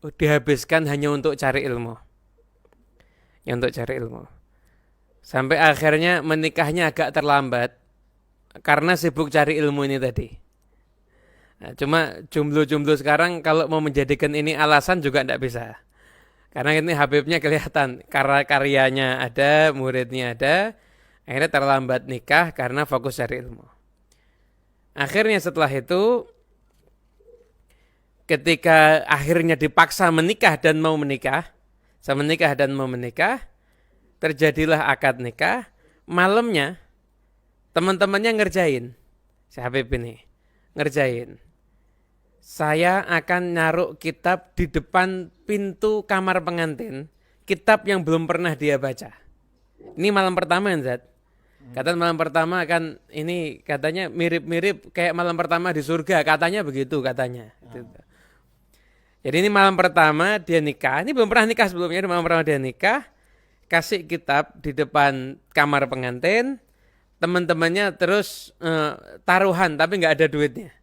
Speaker 3: dihabiskan hanya untuk cari ilmu. Sampai akhirnya menikahnya agak terlambat karena sibuk cari ilmu ini tadi. Nah, cuma jomblo-jomblo sekarang kalau mau menjadikan ini alasan juga tidak bisa. Karena ini Habibnya kelihatan, karyanya ada, muridnya ada, akhirnya terlambat nikah karena fokus cari ilmu. Akhirnya setelah itu, ketika akhirnya dipaksa menikah dan mau menikah, terjadilah akad nikah. Malamnya teman-temannya ngerjain, si Habib ini ngerjain. Saya akan naruh kitab di depan pintu kamar pengantin, kitab yang belum pernah dia baca. Ini malam pertama Zat. Kata malam pertama kan ini katanya mirip-mirip kayak malam pertama di surga, katanya begitu katanya. Jadi ini malam pertama dia nikah, ini belum pernah nikah sebelumnya, malam pertama dia nikah, kasih kitab di depan kamar pengantin, teman-temannya terus taruhan tapi nggak ada duitnya.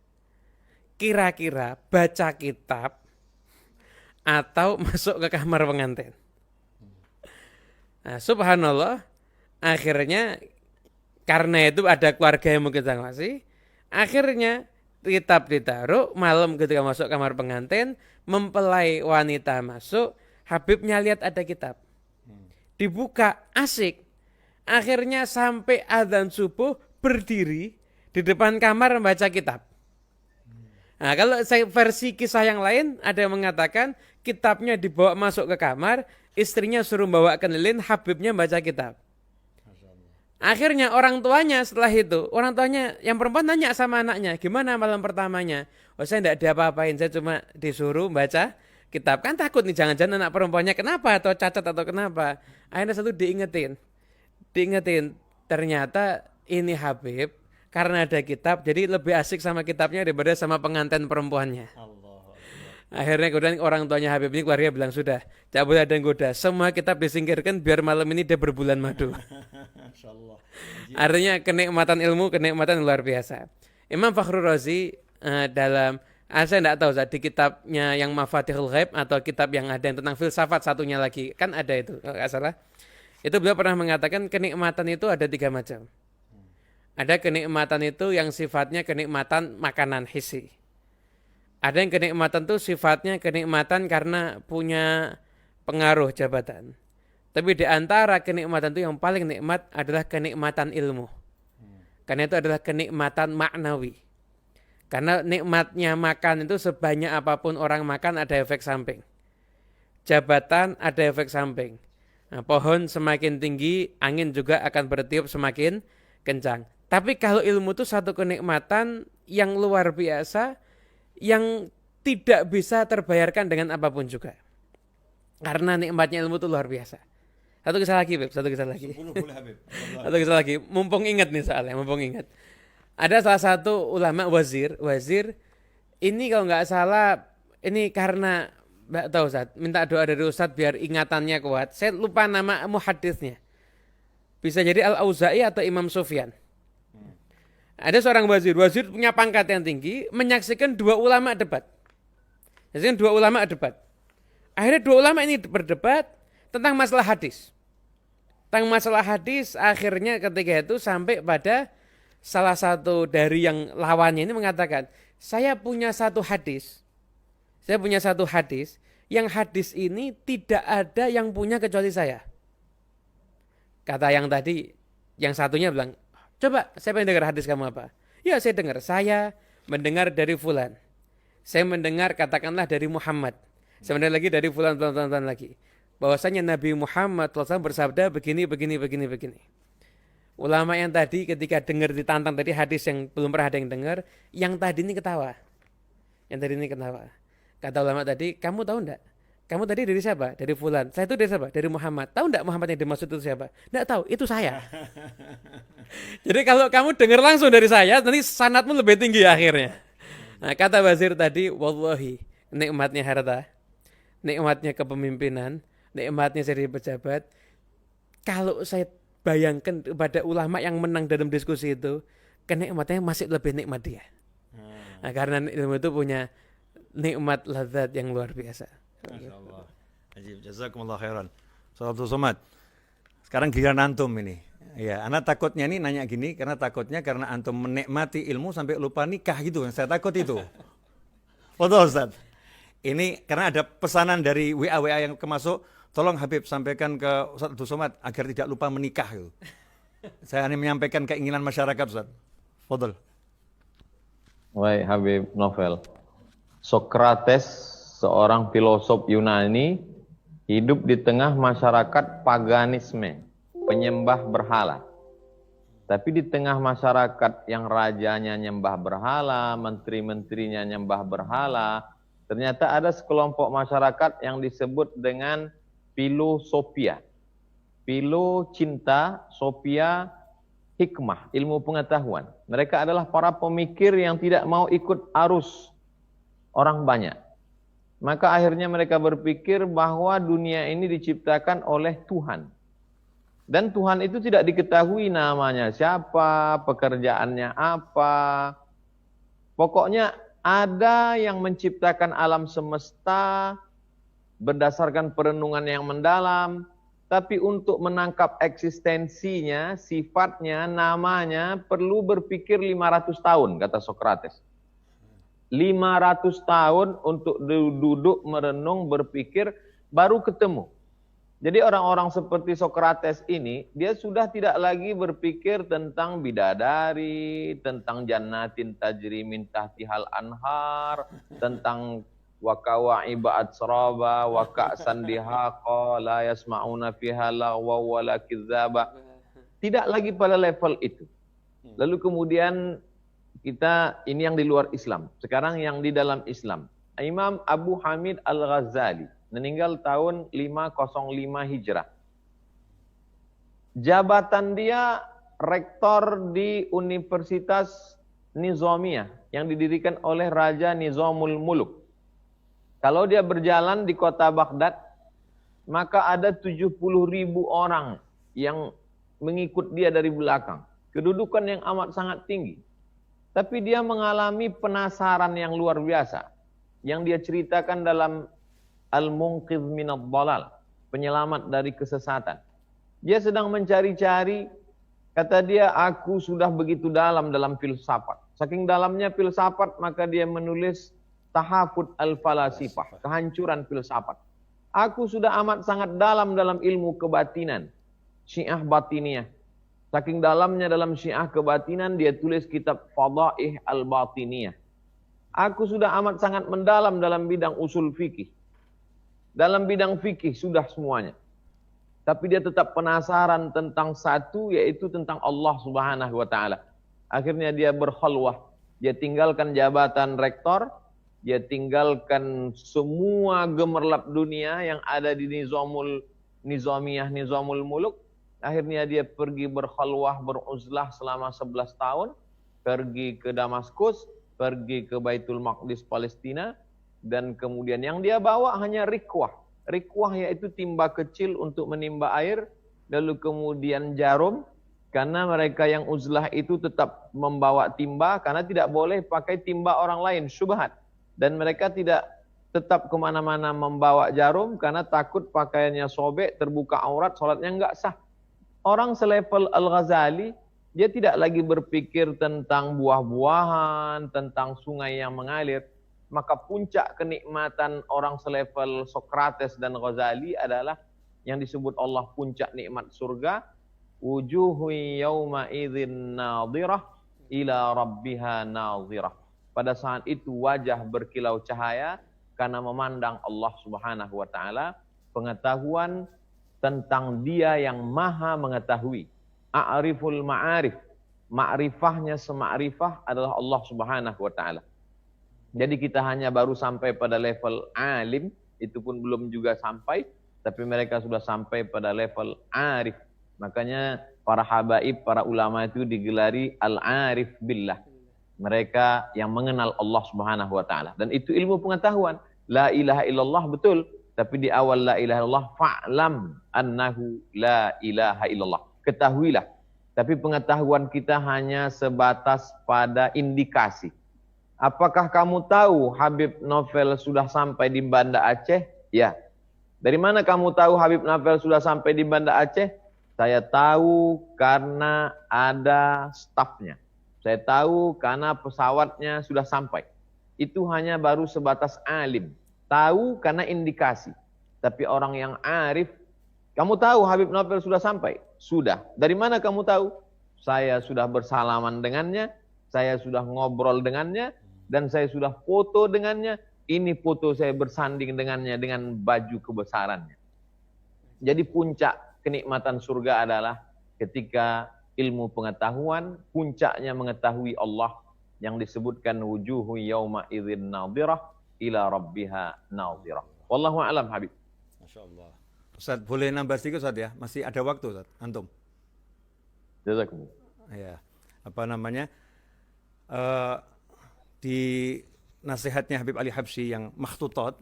Speaker 3: Kira-kira baca kitab atau masuk ke kamar pengantin. Nah, subhanallah, akhirnya karena itu ada keluarga yang mungkin masih, akhirnya kitab ditaruh, malam ketika masuk kamar pengantin, mempelai wanita masuk, Habibnya lihat ada kitab. Dibuka, asik. Akhirnya sampai adzan subuh berdiri di depan kamar membaca kitab. Nah, kalau versi kisah yang lain ada yang mengatakan kitabnya dibawa masuk ke kamar, istrinya suruh bawa ke lilin, Habibnya baca kitab. Akhirnya orang tuanya setelah itu, orang tuanya yang perempuan nanya sama anaknya, gimana malam pertamanya? Oh, saya tidak diapa-apain, saya cuma disuruh baca kitab. Kan takut nih jangan-jangan anak perempuannya kenapa atau cacat atau kenapa. Akhirnya satu diingetin, ternyata ini Habib karena ada kitab jadi lebih asik sama kitabnya daripada sama pengantin perempuannya. Akhirnya kemudian orang tuanya Habib ini keluarga bilang sudah, tidak boleh ada yang goda, semua kitab disingkirkan biar malam ini dia berbulan madu. Artinya kenikmatan ilmu, kenikmatan luar biasa. Imam Fakhrul Razi dalam saya tidak tahu di kitabnya yang Mafatihul Ghaib atau kitab yang ada yang tentang filsafat satunya lagi, kan ada itu kalau nggak salah. Itu beliau pernah mengatakan kenikmatan itu ada 3 macam. Ada kenikmatan itu yang sifatnya kenikmatan makanan hissi. Ada yang kenikmatan itu sifatnya kenikmatan karena punya pengaruh jabatan. Tapi di antara kenikmatan itu yang paling nikmat adalah kenikmatan ilmu. Karena itu adalah kenikmatan maknawi. Karena nikmatnya makan itu sebanyak apapun orang makan ada efek samping. Jabatan ada efek samping. Nah, pohon semakin tinggi, angin juga akan bertiup semakin kencang. Tapi kalau ilmu itu satu kenikmatan yang luar biasa, yang tidak bisa terbayarkan dengan apapun juga. Karena nikmatnya ilmu itu luar biasa. Satu kisah lagi, Beb. Satu kisah lagi. Satu kisah lagi. Mumpung ingat nih soalnya, mumpung ingat. Ada salah satu ulama wazir ini kalau nggak salah, ini karena nggak tahu Ustaz, minta doa dari Ustaz biar ingatannya kuat. Saya lupa nama muhadditsnya. Bisa jadi Al-Auza'i atau Imam Sufyan. Ada seorang wazir punya pangkat yang tinggi, menyaksikan 2 ulama debat. Akhirnya 2 ulama ini berdebat tentang masalah hadis. Akhirnya ketika itu sampai pada salah satu dari yang lawannya ini mengatakan, saya punya satu hadis, yang hadis ini tidak ada yang punya kecuali saya. Kata yang tadi, yang satunya bilang, coba saya pengen dengar hadis kamu apa? Ya saya dengar, saya mendengar dari fulan. Saya mendengar katakanlah dari Muhammad. Saya mendengar lagi dari fulan lagi. Bahwasanya Nabi Muhammad SAW bersabda begini. Ulama yang tadi ketika dengar ditantang tadi hadis yang belum pernah ada yang dengar, yang tadi ini ketawa. Kata ulama tadi, kamu tahu enggak? Kamu tadi dari siapa? Dari fulan. Saya itu dari siapa? Dari Muhammad. Tahu enggak Muhammad yang dimaksud itu siapa? Enggak tahu, itu saya. Jadi kalau kamu dengar langsung dari saya, nanti sanadmu lebih tinggi akhirnya. Nah, kata wazir tadi, wallahi, nikmatnya harta, nikmatnya kepemimpinan, nikmatnya jadi pejabat. Kalau saya bayangkan pada ulama yang menang dalam diskusi itu, kenikmatannya masih lebih nikmat dia. Nah, karena ilmu itu punya nikmat lazat yang luar biasa.
Speaker 1: Masya Allah. Ajib, jazakumullah khairan. Salatul Somad. Sekarang giliran antum ini. Ya, anak takutnya ini nanya gini karena antum menikmati ilmu sampai lupa nikah gitu. Yang saya takut itu. Betul Ustaz. Ini karena ada pesanan dari WA yang kemasuk, tolong Habib sampaikan ke Ustaz Abdul Somad agar tidak lupa menikah gitu. Saya hanya menyampaikan keinginan masyarakat Ustaz. Fadhil.
Speaker 2: Baik Habib Novel. Sokrates, seorang filosof Yunani, hidup di tengah masyarakat paganisme, penyembah berhala. Tapi di tengah masyarakat yang rajanya nyembah berhala, menteri-menterinya nyembah berhala, ternyata ada sekelompok masyarakat yang disebut dengan filosofia. Filo cinta, sofia hikmah, ilmu pengetahuan. Mereka adalah para pemikir yang tidak mau ikut arus orang banyak. Maka akhirnya mereka berpikir bahwa dunia ini diciptakan oleh Tuhan. Dan Tuhan itu tidak diketahui namanya siapa, pekerjaannya apa. Pokoknya ada yang menciptakan alam semesta berdasarkan perenungan yang mendalam. Tapi untuk menangkap eksistensinya, sifatnya, namanya perlu berpikir 500 tahun, kata Sokrates. 500 tahun untuk duduk, merenung, berpikir, baru ketemu. Jadi orang-orang seperti Sokrates ini, dia sudah tidak lagi berpikir tentang bidadari, tentang jannatin tajri min tahtihal anhar, tentang wakawa'iba atsraba, waka'san dihaqa, la yasma'una fiha lagwa wala kidzaba. Tidak lagi pada level itu. Lalu kemudian kita, ini yang di luar Islam. Sekarang yang di dalam Islam. Imam Abu Hamid Al-Ghazali meninggal tahun 505 Hijrah. Jabatan dia rektor di Universitas Nizamiyah yang didirikan oleh Raja Nizamul Muluk. Kalau dia berjalan di kota Baghdad, maka ada 70.000 orang yang mengikut dia dari belakang. Kedudukan yang amat sangat tinggi. Tapi dia mengalami penasaran yang luar biasa. Yang dia ceritakan dalam Al-Munqidh minad Dhalal, penyelamat dari kesesatan. Dia sedang mencari-cari, kata dia, aku sudah begitu dalam filsafat. Saking dalamnya filsafat, maka dia menulis Tahafut al-Falasifah, kehancuran filsafat. Aku sudah amat sangat dalam ilmu kebatinan, Syiah Batiniyah. Saking dalamnya dalam Syiah kebatinan, dia tulis kitab Fadaih al-Batiniyah. Aku sudah amat sangat mendalam dalam bidang usul fikih. Dalam bidang fikih sudah semuanya. Tapi dia tetap penasaran tentang satu, yaitu tentang Allah Subhanahu wa Ta'ala. Akhirnya dia berkhalwah. Dia tinggalkan jabatan rektor, dia tinggalkan semua gemerlap dunia yang ada di Nizamiyah, Nizamul Muluk. Akhirnya dia pergi berkhalwah, beruzlah selama 11 tahun. Pergi ke Damaskus, pergi ke Baitul Maqdis Palestina. Dan kemudian yang dia bawa hanya rikwah. Rikwah yaitu timba kecil untuk menimba air. Lalu kemudian jarum. Karena mereka yang uzlah itu tetap membawa timba. Karena tidak boleh pakai timba orang lain, syubhat. Dan mereka tidak tetap kemana-mana membawa jarum. Karena takut pakaiannya sobek, terbuka aurat, sholatnya enggak sah. Orang selevel Al-Ghazali, dia tidak lagi berpikir tentang buah-buahan, tentang sungai yang mengalir. Maka puncak kenikmatan orang selevel Sokrates dan Ghazali adalah yang disebut Allah puncak nikmat surga. Wujuhu yawma idzin nadhirah ila rabbiha nadhirah. Pada saat itu wajah berkilau cahaya karena memandang Allah Subhanahu wa Ta'ala. Pengetahuan tentang dia yang maha mengetahui. A'riful ma'arif. Ma'rifahnya sema'rifah adalah Allah Subhanahu wa Ta'ala. Jadi kita hanya baru sampai pada level alim, itu pun belum juga sampai, tapi mereka sudah sampai pada level arif. Makanya para habaib, para ulama itu digelari al-arif billah. Mereka yang mengenal Allah Subhanahu wa Ta'ala. Dan itu ilmu pengetahuan. La ilaha illallah betul, tapi di awal la ilaha illallah fa'lam annahu la ilaha illallah. Ketahuilah. Tapi pengetahuan kita hanya sebatas pada indikasi. Apakah kamu tahu Habib Novel sudah sampai di Banda Aceh? Ya. Dari mana kamu tahu Habib Novel sudah sampai di Banda Aceh? Saya tahu karena ada stafnya. Saya tahu karena pesawatnya sudah sampai. Itu hanya baru sebatas alim. Tahu karena indikasi. Tapi orang yang arif, kamu tahu Habib Novel sudah sampai? Sudah. Dari mana kamu tahu? Saya sudah bersalaman dengannya, saya sudah ngobrol dengannya, dan saya sudah foto dengannya. Ini foto saya bersanding dengannya dengan baju kebesarannya. Jadi puncak kenikmatan surga adalah ketika ilmu pengetahuan, puncaknya mengetahui Allah yang disebutkan wujuhu yauma idzin nadhirah ila rabbiha nadhirah. Wallahu a'lam Habib.
Speaker 1: Masyaallah. Ustaz, boleh nambah sedikit Ustaz ya? Masih ada waktu Ustaz, antum.
Speaker 2: Jazakumullah.
Speaker 1: Ya. Apa namanya? Di nasihatnya Habib Ali Habsyi yang makhtutat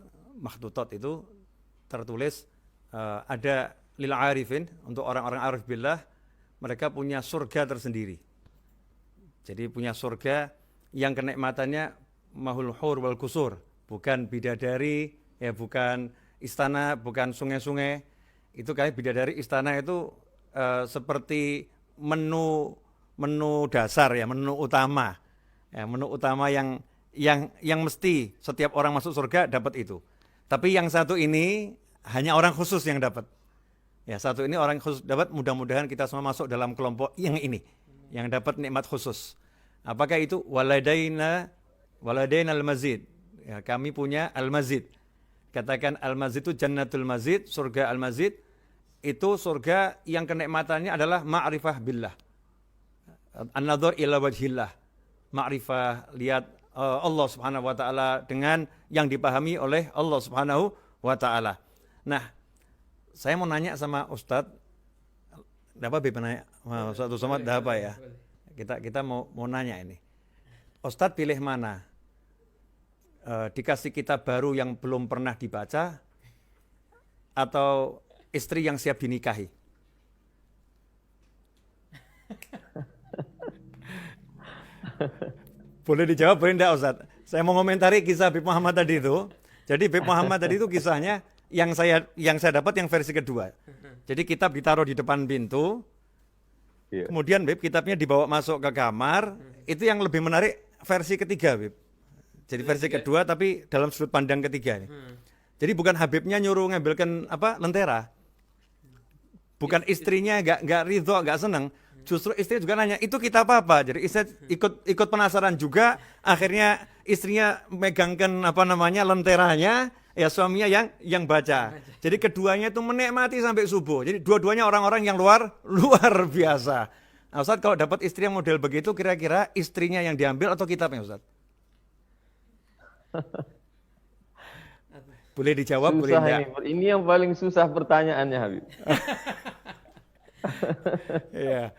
Speaker 1: itu tertulis ada lil arifin, untuk orang-orang arif billah, mereka punya surga tersendiri. Jadi punya surga yang kenikmatannya mahul hur wal kusur, bukan bidadari, ya bukan istana, bukan sungai-sungai. Itu kayak bidadari, istana itu seperti menu dasar ya, menu utama. Ya, menu utama yang yang mesti setiap orang masuk surga dapat itu. Tapi yang satu ini hanya orang khusus yang dapat. Ya, satu ini orang khusus dapat, mudah-mudahan kita semua masuk dalam kelompok yang ini, yang dapat nikmat khusus. Apakah itu? Waladaina al-mazid. Ya, kami punya al-mazid. Katakan al-mazid itu jannatul mazid, surga al-mazid. Itu surga yang kenikmatannya adalah ma'rifah billah. An-nadhar ila wajhillah. Ma'rifah, lihat Allah Subhanahu wa taala dengan yang dipahami oleh Allah Subhanahu wa taala. Nah, saya mau nanya sama Ustadz. Apa Beb nanya? Ustadz Somad dah apa ya? Kita mau nanya ini. Ustadz pilih mana? Dikasih kitab baru yang belum pernah dibaca atau istri yang siap dinikahi? Boleh dijawab, boleh enggak Ustadz? Saya mau komentari kisah Bib Muhammad tadi itu. Jadi Bib Muhammad tadi itu kisahnya yang saya dapat yang versi kedua. Jadi kitab ditaruh di depan pintu. Kemudian Bib kitabnya dibawa masuk ke kamar. Itu yang lebih menarik versi ketiga Bib. Jadi versi kedua tapi dalam sudut pandang ketiga nih. Jadi bukan Habibnya nyuruh ngambilkan lentera. Bukan istrinya enggak ridho, enggak senang. Justru istri juga nanya, itu kitab apa? Jadi istri ikut penasaran juga, akhirnya istrinya megangkan lenteranya, ya suaminya yang baca. Jadi keduanya itu menikmati sampai subuh. Jadi dua-duanya orang-orang yang luar biasa. Nah, Ustaz, kalau dapat istri yang model begitu, kira-kira istrinya yang diambil atau kitabnya, Ustaz? Boleh dijawab,
Speaker 2: susah
Speaker 1: boleh enggak?
Speaker 2: Ini yang paling susah pertanyaannya, Habib.
Speaker 1: Iya.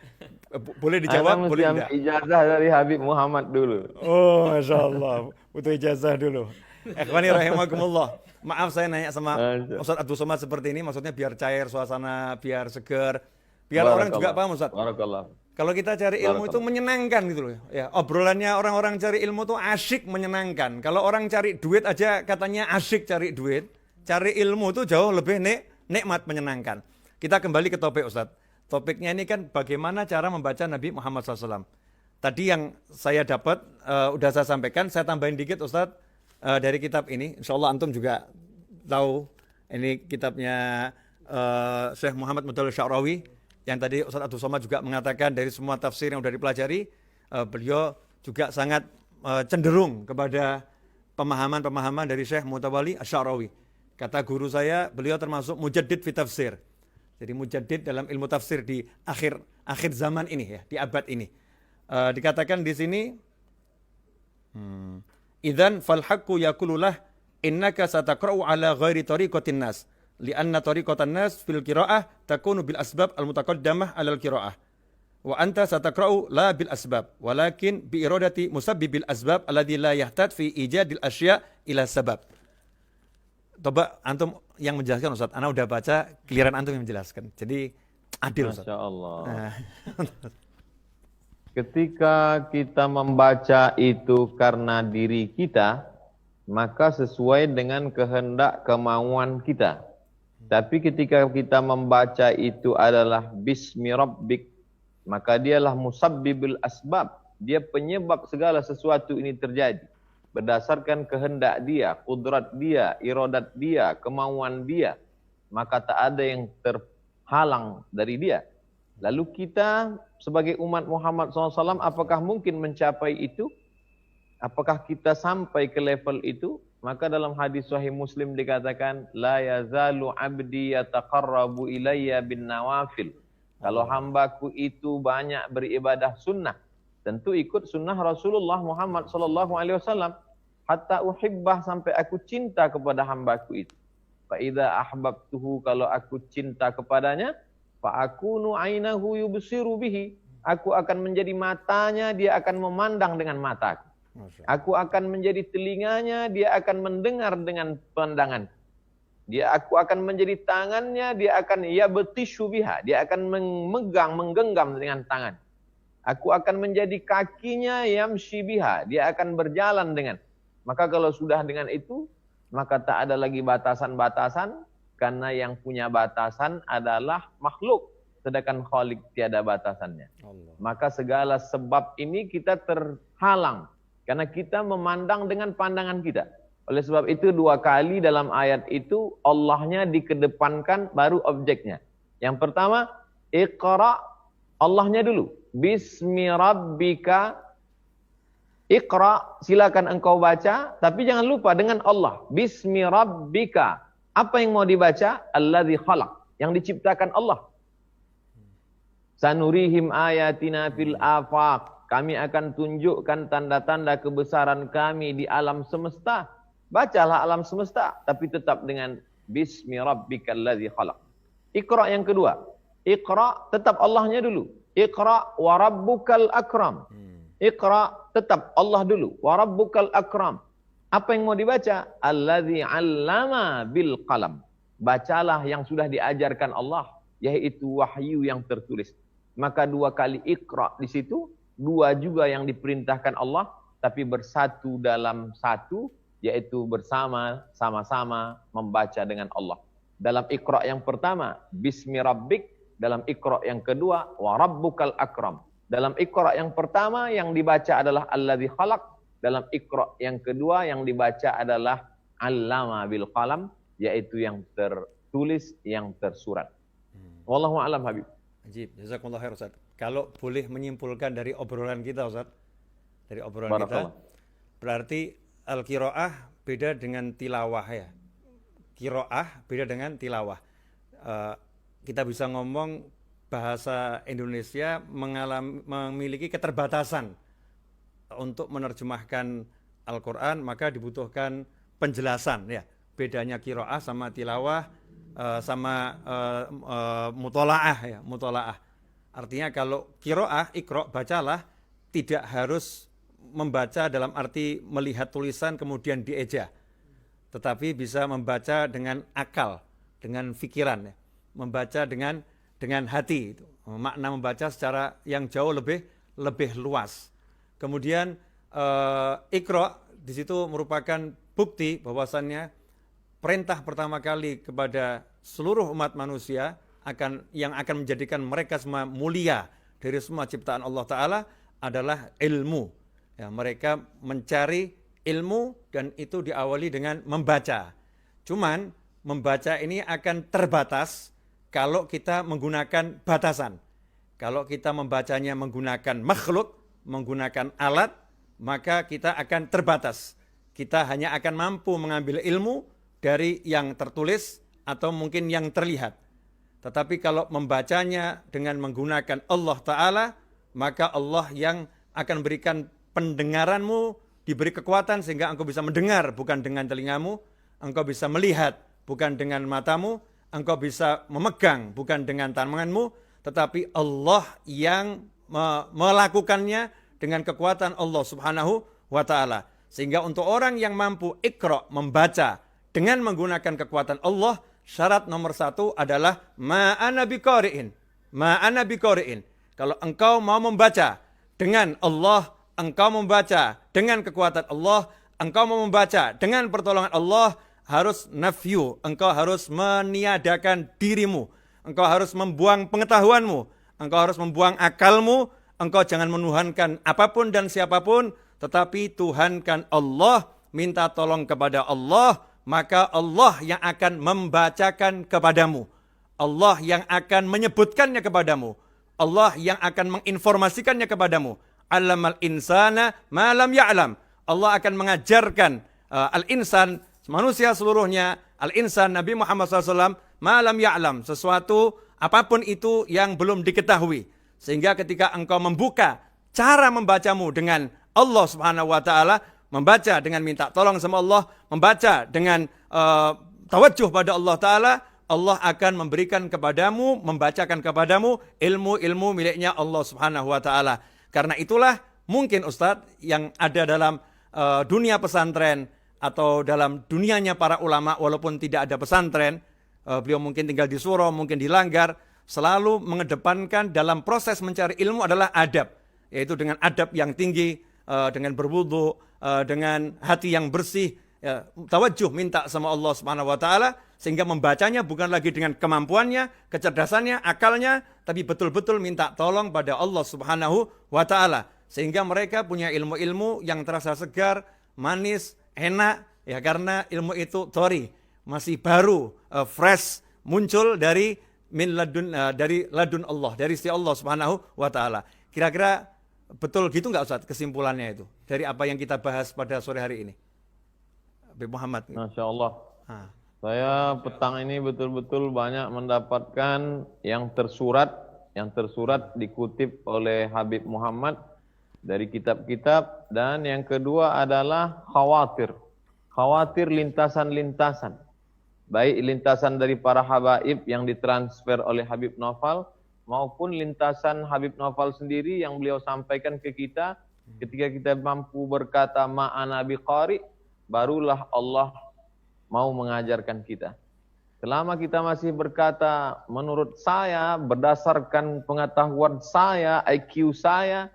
Speaker 1: Boleh dijawab, boleh enggak?
Speaker 2: Ijazah dari Habib Muhammad dulu.
Speaker 1: Oh, Masya Allah. Butuh ijazah dulu. Ikhwani rahimakumullah. Maaf saya nanya sama Ustadz Abdul Somad seperti ini, maksudnya biar cair suasana, biar seger, biar orang juga paham Ustadz. Kalau kita cari ilmu itu menyenangkan gitu loh. Ya, obrolannya orang-orang cari ilmu itu asyik menyenangkan. Kalau orang cari duit aja katanya asyik cari duit, cari ilmu itu jauh lebih nikmat menyenangkan. Kita kembali ke topik Ustadz. Topiknya ini kan bagaimana cara membaca Nabi Muhammad SAW. Tadi yang saya dapat, udah saya sampaikan, saya tambahin dikit Ustadz, dari kitab ini. Insya Allah Antum juga tahu, ini kitabnya Syekh Muhammad Mutawalli Sya'rawi, yang tadi Ustadz Abdul Somad juga mengatakan dari semua tafsir yang sudah dipelajari, beliau juga sangat cenderung kepada pemahaman-pemahaman dari Syekh Mutawalli Sya'rawi. Kata guru saya, beliau termasuk mujaddid fi tafsir. Jadi mujaddid dalam ilmu tafsir di akhir zaman ini ya, di abad ini. Dikatakan di sini, idzan fal haqqu yaqululah innaka sataqra'u ala ghairi tariqatin nas li'anna tariqatan nas fil qira'ah takunu bil asbab al mutaqaddamah ala al qira'ah wa anta sataqra'u la bil asbab walakin bi iradati musabbibil asbab alladhi la yahtaj fi ijadil asya' ila sabab. Coba antum yang menjelaskan Ustaz, ana udah baca, giliran antum yang menjelaskan. Jadi adil Ustaz.
Speaker 2: Masya Allah. Ketika kita membaca itu karena diri kita, maka sesuai dengan kehendak kemauan kita. Tapi ketika kita membaca itu adalah bismi rabbik, maka dialah musabbibul asbab. Dia penyebab segala sesuatu ini terjadi. Berdasarkan kehendak dia, kudrat dia, iradat dia, kemauan dia, maka tak ada yang terhalang dari dia. Lalu kita sebagai umat Muhammad SAW, apakah mungkin mencapai itu? Apakah kita sampai ke level itu? Maka dalam hadis Sahih Muslim dikatakan, La yazalu abdi yataqarrabu ilayya bin nawafil. Kalau hambaku itu banyak beribadah sunnah, tentu ikut sunnah Rasulullah Muhammad SAW. Hatta uhibbah, sampai aku cinta kepada hambaku itu. Fa'idha ahbabtuhu, kalau aku cinta kepadanya, fa'akunu ainahu yubsiru bihi, aku akan menjadi matanya, dia akan memandang dengan mataku. Aku akan menjadi telinganya, dia akan mendengar dengan pandangan. Aku akan menjadi tangannya, dia akan yabtishu biha, dia akan memegang, menggenggam dengan tangan. Aku akan menjadi kakinya, yamshi biha, dia akan berjalan dengan. Maka kalau sudah dengan itu, maka tak ada lagi batasan-batasan, karena yang punya batasan adalah makhluk, sedangkan Khalik tiada batasannya. Allah. Maka segala sebab ini kita terhalang, Karena kita memandang dengan pandangan kita. Oleh sebab itu 2 kali dalam ayat itu Allahnya dikedepankan baru objeknya. Yang pertama, Iqra, Allahnya dulu. Bismi rabbika. Iqra, silakan engkau baca, tapi jangan lupa dengan Allah. Bismi rabbika. Apa yang mau dibaca? Alladzi khalaq, yang diciptakan Allah. Sanurihim ayatina fil afaq. Kami akan tunjukkan tanda-tanda kebesaran kami di alam semesta. Bacalah alam semesta, tapi tetap dengan Bismi rabbikal ladzi khalaq. Iqra yang kedua. Iqra, tetap Allahnya dulu. Iqra wa rabbukal akram. Iqra, tetap Allah dulu. Wa rabbukal akram. Apa yang mau dibaca? Alladzi 'allama bil qalam. Bacalah yang sudah diajarkan Allah, yaitu wahyu yang tertulis. Maka 2 kali Iqra di situ, 2 juga yang diperintahkan Allah, tapi bersatu dalam satu, yaitu bersama, sama-sama membaca dengan Allah. Dalam Iqra yang pertama, Bismi Rabbik. Dalam Iqra yang kedua, Wa Rabbukal Akram. Dalam Iqra yang pertama yang dibaca adalah Alladzi Khalaq. Dalam Iqra yang kedua yang dibaca adalah Allama bil Qalam, yaitu yang tertulis, yang tersurat. Wallahu a'lam Habib.
Speaker 1: Ajib, jazakumullah khair Ustaz. Kalau boleh menyimpulkan dari obrolan kita Ustaz, dari obrolan kita, berarti al-qiraah beda dengan tilawah ya. Qiraah beda dengan tilawah. Kita bisa ngomong bahasa Indonesia memiliki keterbatasan untuk menerjemahkan Al-Quran, maka dibutuhkan penjelasan ya. Bedanya qiraah sama tilawah, sama mutolaah ya, mutolaah. Artinya kalau qiraah, Iqra, bacalah, tidak harus membaca dalam arti melihat tulisan kemudian dieja, tetapi bisa membaca dengan akal, dengan pikiran ya. Membaca dengan hati, makna membaca secara yang jauh lebih luas. Kemudian Iqra di situ merupakan bukti bahwasannya perintah pertama kali kepada seluruh umat manusia yang akan menjadikan mereka semua mulia dari semua ciptaan Allah Ta'ala adalah ilmu. Ya, mereka mencari ilmu dan itu diawali dengan membaca. Cuman membaca ini akan terbatas kalau kita menggunakan batasan. Kalau kita membacanya menggunakan makhluk, menggunakan alat, maka kita akan terbatas. Kita hanya akan mampu mengambil ilmu dari yang tertulis atau mungkin yang terlihat. Tetapi kalau membacanya dengan menggunakan Allah Ta'ala, maka Allah yang akan berikan pendengaranmu, diberi kekuatan sehingga engkau bisa mendengar bukan dengan telingamu, engkau bisa melihat bukan dengan matamu, engkau bisa memegang bukan dengan tanganmu, tetapi Allah yang melakukannya dengan kekuatan Allah Subhanahu wa Ta'ala. Sehingga untuk orang yang mampu Iqra, membaca dengan menggunakan kekuatan Allah, syarat nomor 1 adalah ma'ana biqari'in. Ma'ana biqari'in. Kalau engkau mau membaca dengan Allah, engkau membaca dengan kekuatan Allah, engkau mau membaca dengan pertolongan Allah, harus nafyu, engkau harus meniadakan dirimu, engkau harus membuang pengetahuanmu, engkau harus membuang akalmu, engkau jangan menuhankan apapun dan siapapun, tetapi tuhankan Allah, minta tolong kepada Allah, maka Allah yang akan membacakan kepadamu, Allah yang akan menyebutkannya kepadamu, Allah yang akan menginformasikannya kepadamu. Allamal insana ma lam ya'lam. Allah akan mengajarkan al-insan, manusia seluruhnya, al-insan Nabi Muhammad SAW, ma lam ya'lam, sesuatu apapun itu yang belum diketahui. Sehingga ketika engkau membuka cara membacamu dengan Allah Subhanahu wa Ta'ala, membaca dengan minta tolong sama Allah, membaca dengan tawajuh pada Allah Ta'ala, Allah akan memberikan kepadamu, membacakan kepadamu ilmu-ilmu miliknya Allah Subhanahu wa Ta'ala. Karena itulah mungkin Ustadz yang ada dalam dunia pesantren atau dalam dunianya para ulama, walaupun tidak ada pesantren, beliau mungkin tinggal di surau, mungkin di Langgar, selalu mengedepankan dalam proses mencari ilmu adalah adab, yaitu dengan adab yang tinggi, dengan berwudu, dengan hati yang bersih, ya, tawajuh minta sama Allah Subhanahu wa Ta'ala, sehingga membacanya bukan lagi dengan kemampuannya, kecerdasannya, akalnya, tapi betul-betul minta tolong pada Allah Subhanahu wa Ta'ala. Sehingga mereka punya ilmu-ilmu yang terasa segar, manis, enak, ya karena ilmu itu thori, masih baru, fresh, muncul dari dari ladun Allah, dari sisi Allah Subhanahu wa taala. Kira-kira betul gitu nggak Ustaz kesimpulannya itu dari apa yang kita bahas pada sore hari ini? Habib Muhammad.
Speaker 2: Masya Allah. Saya petang ini betul-betul banyak mendapatkan yang tersurat dikutip oleh Habib Muhammad dari kitab-kitab, dan yang kedua adalah khawatir lintasan-lintasan, baik lintasan dari para habaib yang ditransfer oleh Habib Naufal maupun lintasan Habib Naufal sendiri yang beliau sampaikan ke kita. Ketika kita mampu berkata ma'ana biqari, barulah Allah mau mengajarkan kita. Selama kita masih berkata menurut saya, berdasarkan pengetahuan saya, IQ saya,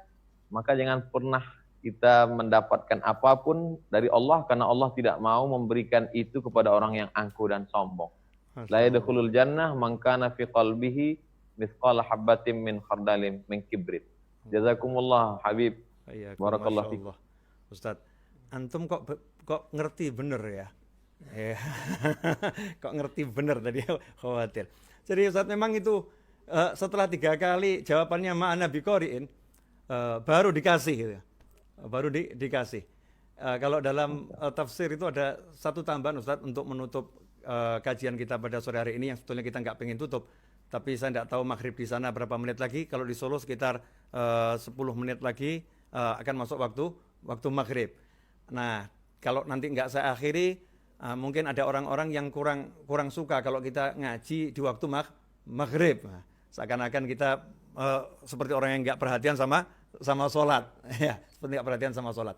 Speaker 2: maka jangan pernah kita mendapatkan apapun dari Allah, karena Allah tidak mau memberikan itu kepada orang yang angkuh dan sombong. La yadkhulul jannah man kana fi qalbihi mithqala habbatin min khardalin min kibrit. Jazakumullah Habib. Barakallahu fiik.
Speaker 1: Ustaz, antum kok ngerti bener ya? Kok ngerti bener tadi, khawatir. Jadi Ustaz memang itu setelah 3 kali jawabannya ma'ana biqari'in, baru dikasih gitu. Baru dikasih. Kalau dalam tafsir itu ada satu tambahan Ustaz untuk menutup kajian kita pada sore hari ini yang sebetulnya kita nggak pengen tutup. Tapi saya nggak tahu maghrib di sana berapa menit lagi. Kalau di Solo sekitar 10 menit lagi akan masuk waktu maghrib. Nah, kalau nanti nggak saya akhiri, mungkin ada orang-orang yang kurang suka kalau kita ngaji di waktu maghrib. Nah, seakan-akan kita seperti orang yang nggak perhatian sama sholat, ya, seperti nggak perhatian sama sholat.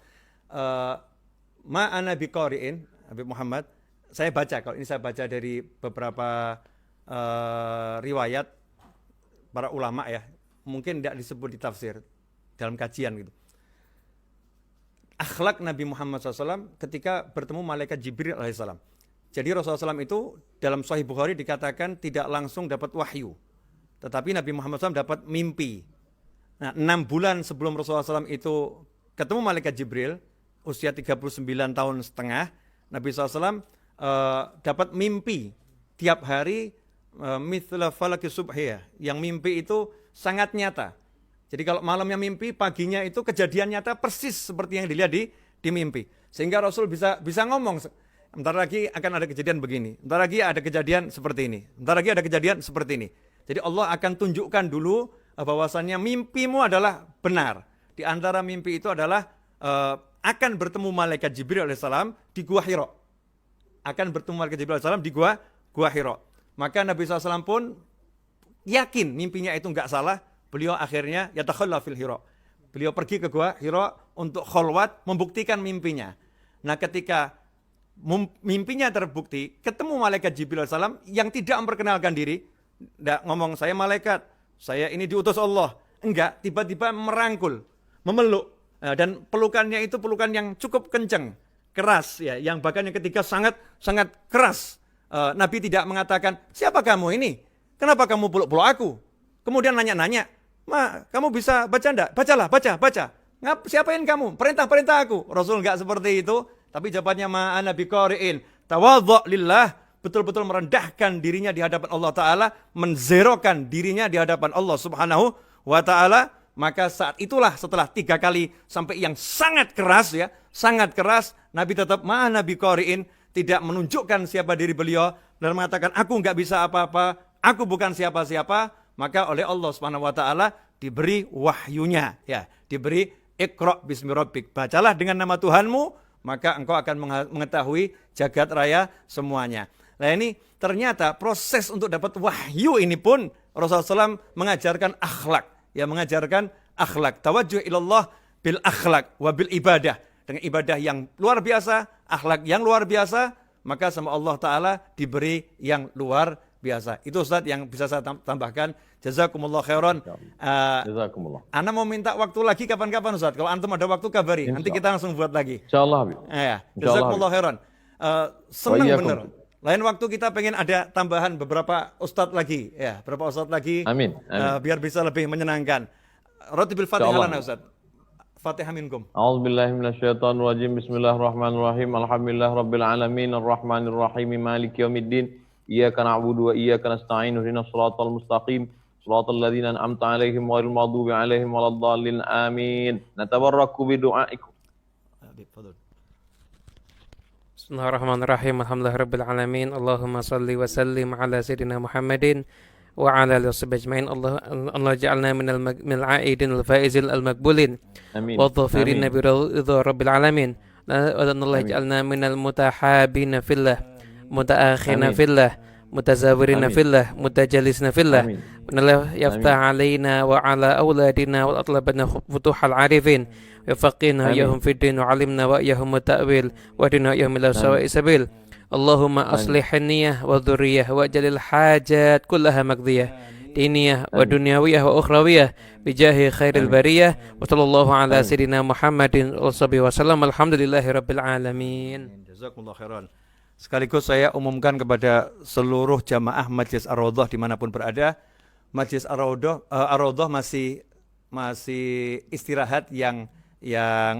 Speaker 1: Ma'ana biqari'in, Habib Muhammad, saya baca, kalau ini saya baca dari beberapa riwayat para ulama ya, mungkin tidak disebut di tafsir, dalam kajian gitu. Akhlak Nabi Muhammad SAW ketika bertemu malaikat Jibril alaihissalam. Jadi Rasulullah SAW itu dalam Sahih Bukhari dikatakan tidak langsung dapat wahyu, tetapi Nabi Muhammad SAW dapat mimpi. Nah, 6 bulan sebelum Rasulullah SAW itu ketemu malaikat Jibril, usia 39 tahun setengah, Nabi SAW dapat mimpi tiap hari mithla falaki subhiyah, yang mimpi itu sangat nyata. Jadi kalau malamnya mimpi, paginya itu kejadian nyata persis seperti yang dilihat di mimpi. Sehingga Rasul bisa ngomong, bentar lagi akan ada kejadian begini, bentar lagi ada kejadian seperti ini, bentar lagi ada kejadian seperti ini. Jadi Allah akan tunjukkan dulu bahwasannya mimpimu adalah benar. Di antara mimpi itu adalah akan bertemu malaikat Jibril alaihissalam di Gua Hira. Akan bertemu malaikat Jibril alaihissalam di Gua Hira. Maka Nabi SAW pun yakin mimpinya itu enggak salah. Beliau akhirnya yatakhalla fil Hira. Beliau pergi ke Gua Hira untuk kholwat membuktikan mimpinya. Nah, ketika mimpinya terbukti, ketemu malaikat Jibril alaihissalam yang tidak memperkenalkan diri, tidak ngomong saya malaikat, saya ini diutus Allah. Enggak, tiba-tiba merangkul, memeluk, dan pelukannya itu pelukan yang cukup kencang, keras ya, yang bahkan yang ketiga sangat keras. Nabi tidak mengatakan, siapa kamu ini? Kenapa kamu peluk-peluk aku? Kemudian nanya-nanya, kamu bisa baca enggak? Bacalah, baca. Siapain kamu? Perintah aku. Rasul enggak seperti itu, tapi jawabannya ma'ana biqari'in. Tawadhu' lillah, betul-betul merendahkan dirinya di hadapan Allah Ta'ala, menzerokan dirinya di hadapan Allah Subhanahu wa Ta'ala. Maka saat itulah setelah 3 kali sampai yang sangat keras ya, sangat keras, Nabi tetap ma'ana biqari'in, tidak menunjukkan siapa diri beliau dan mengatakan aku enggak bisa apa-apa, aku bukan siapa-siapa. Maka oleh Allah Subhanahu wa Ta'ala diberi wahyunya ya, diberi Iqra bismi rabbik, bacalah dengan nama Tuhanmu, maka engkau akan mengetahui jagat raya semuanya. Nah, ini ternyata proses untuk dapat wahyu ini pun Rasulullah SAW mengajarkan akhlak, ya, mengajarkan akhlak. Tawajjuh ilallah bil akhlak wa bil ibadah, dengan ibadah yang luar biasa, akhlak yang luar biasa, maka sama Allah Ta'ala diberi yang luar biasa. Itu Ustaz yang bisa saya tambahkan. Jazakumullah khairan.
Speaker 2: Jazakumullah.
Speaker 1: Ana mau minta waktu lagi kapan-kapan Ustaz. Kalau antum ada waktu kabari, nanti kita langsung buat lagi.
Speaker 2: Insyaallah Habib.
Speaker 1: Ya, jazakumullah khairan. Senang bener. Lain waktu kita pengen ada tambahan beberapa ustadz lagi, ya, beberapa ustadz lagi.
Speaker 2: Amin.
Speaker 1: Biar bisa lebih menyenangkan. Roti bil Fatihah lana Ustaz. Fatihah minkum.
Speaker 2: أعوذ بالله من الشيطان الرجيم بسم الله الرحمن الرحيم الحمد لله رب العالمين الرحمن الرحيم مالك يوم الدين إياك نعبد وإياك نستعين اهدنا الصراط المستقيم صراط الذين أنعمت عليهم غير المغضوب عليهم ولا الضالين آمين نتبرك بدعائكم.
Speaker 3: Bismillahirrahmanirrahim. Alhamdulillahirabbil alamin. Allahumma shalli wa sallim ala sayyidina Muhammadin wa ala alihi washabbihi ajmain. Allah ja'alna minal aidin al-faizil al-maqbulin
Speaker 2: آمين
Speaker 3: wa dhafirin
Speaker 2: آمين
Speaker 3: bi ridha rabbil alamin. Allah ja'alna minal mutahabina fillah, mutaakhina
Speaker 2: Amin.
Speaker 3: fillah, mutazawirina
Speaker 2: Amin.
Speaker 3: fillah, mutajalisina fillah.
Speaker 2: آمين
Speaker 3: Allah yaftah alaina wa ala awladina wa atlabana futuhal arifin. وفقنا
Speaker 2: آمين.
Speaker 3: إياهم في الدين وعلمنا وإياهم التأويل واهدنا إياهم إلى سواء السبيل. اللهم أصلح النية والذرية واجعل الحاجات كلها مقضية دينية ودنيوية وأخروية بجاه خير البرية وصلى الله على سيدنا محمد وصحبه وسلم. الحمد لله رب العالمين.
Speaker 1: Jazakumullah khairan. Sekaligus saya umumkan kepada seluruh jamaah Majlis Ar-Raudhah dimanapun berada, Majlis Ar-Raudhah masih istirahat yang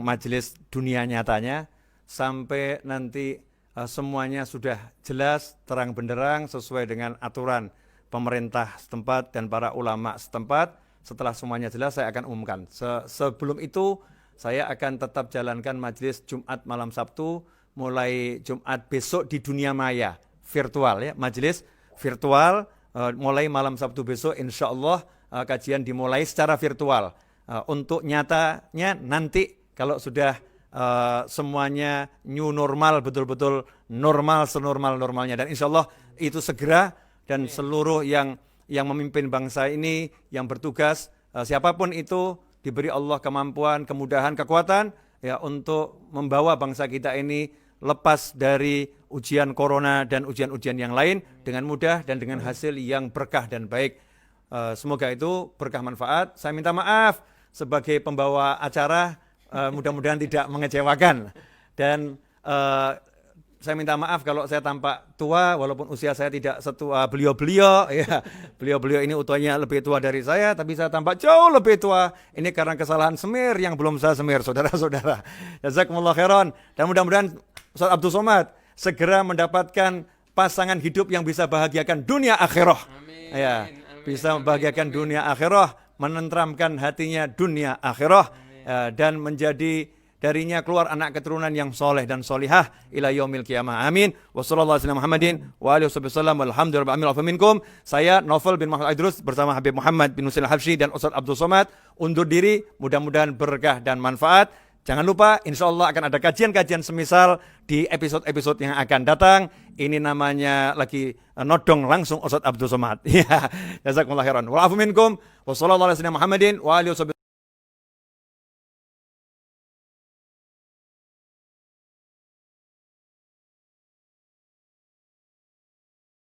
Speaker 1: majelis dunia nyatanya sampai nanti semuanya sudah jelas terang benderang sesuai dengan aturan pemerintah setempat dan para ulama setempat. Setelah semuanya jelas saya akan umumkan. Sebelum itu saya akan tetap jalankan majelis Jumat malam Sabtu mulai Jumat besok di dunia maya virtual ya, majelis virtual mulai malam Sabtu besok insyaallah kajian dimulai secara virtual. Untuk nyatanya nanti kalau sudah semuanya new normal, betul-betul normal senormal-normalnya, dan insya Allah itu segera, dan seluruh yang memimpin bangsa ini, yang bertugas, siapapun itu diberi Allah kemampuan, kemudahan, kekuatan ya untuk membawa bangsa kita ini lepas dari ujian corona dan ujian-ujian yang lain dengan mudah dan dengan hasil yang berkah dan baik. Semoga itu berkah manfaat. Saya minta maaf sebagai pembawa acara, mudah-mudahan tidak mengecewakan, dan saya minta maaf kalau saya tampak tua walaupun usia saya tidak setua beliau-beliau ya. Beliau-beliau ini utuhnya lebih tua dari saya, tapi saya tampak jauh lebih tua. Ini karena kesalahan semir yang belum saya semir, saudara-saudara. Jazakumullah khairan, dan mudah-mudahan Ustaz Abdul Somad segera mendapatkan pasangan hidup yang bisa bahagiakan dunia akhirah. Amin. Ya, bisa membahagiakan dunia akhirah, menenteramkan hatinya dunia akhirah, dan menjadi darinya keluar anak keturunan yang soleh dan solihah ila yaumil qiyamah. Amin. Wassallallahu alaihi Muhammadin wa alihi wasallam. Alhamdulillah minkum. Saya Novel bin Muhammad Idrus bersama Habib Muhammad bin Nusil Habsyi dan Ustaz Abdul Somad undur diri. Mudah-mudahan berkah dan manfaat. Jangan lupa, insya Allah akan ada kajian-kajian semisal di episode-episode yang akan datang. Ini namanya lagi nodong langsung Ustaz Abdul Somad. Ya, jazakumullah khairan. Wa'afu minkum. Wassallallahu alaihi Muhammadin wa alihi wasallam.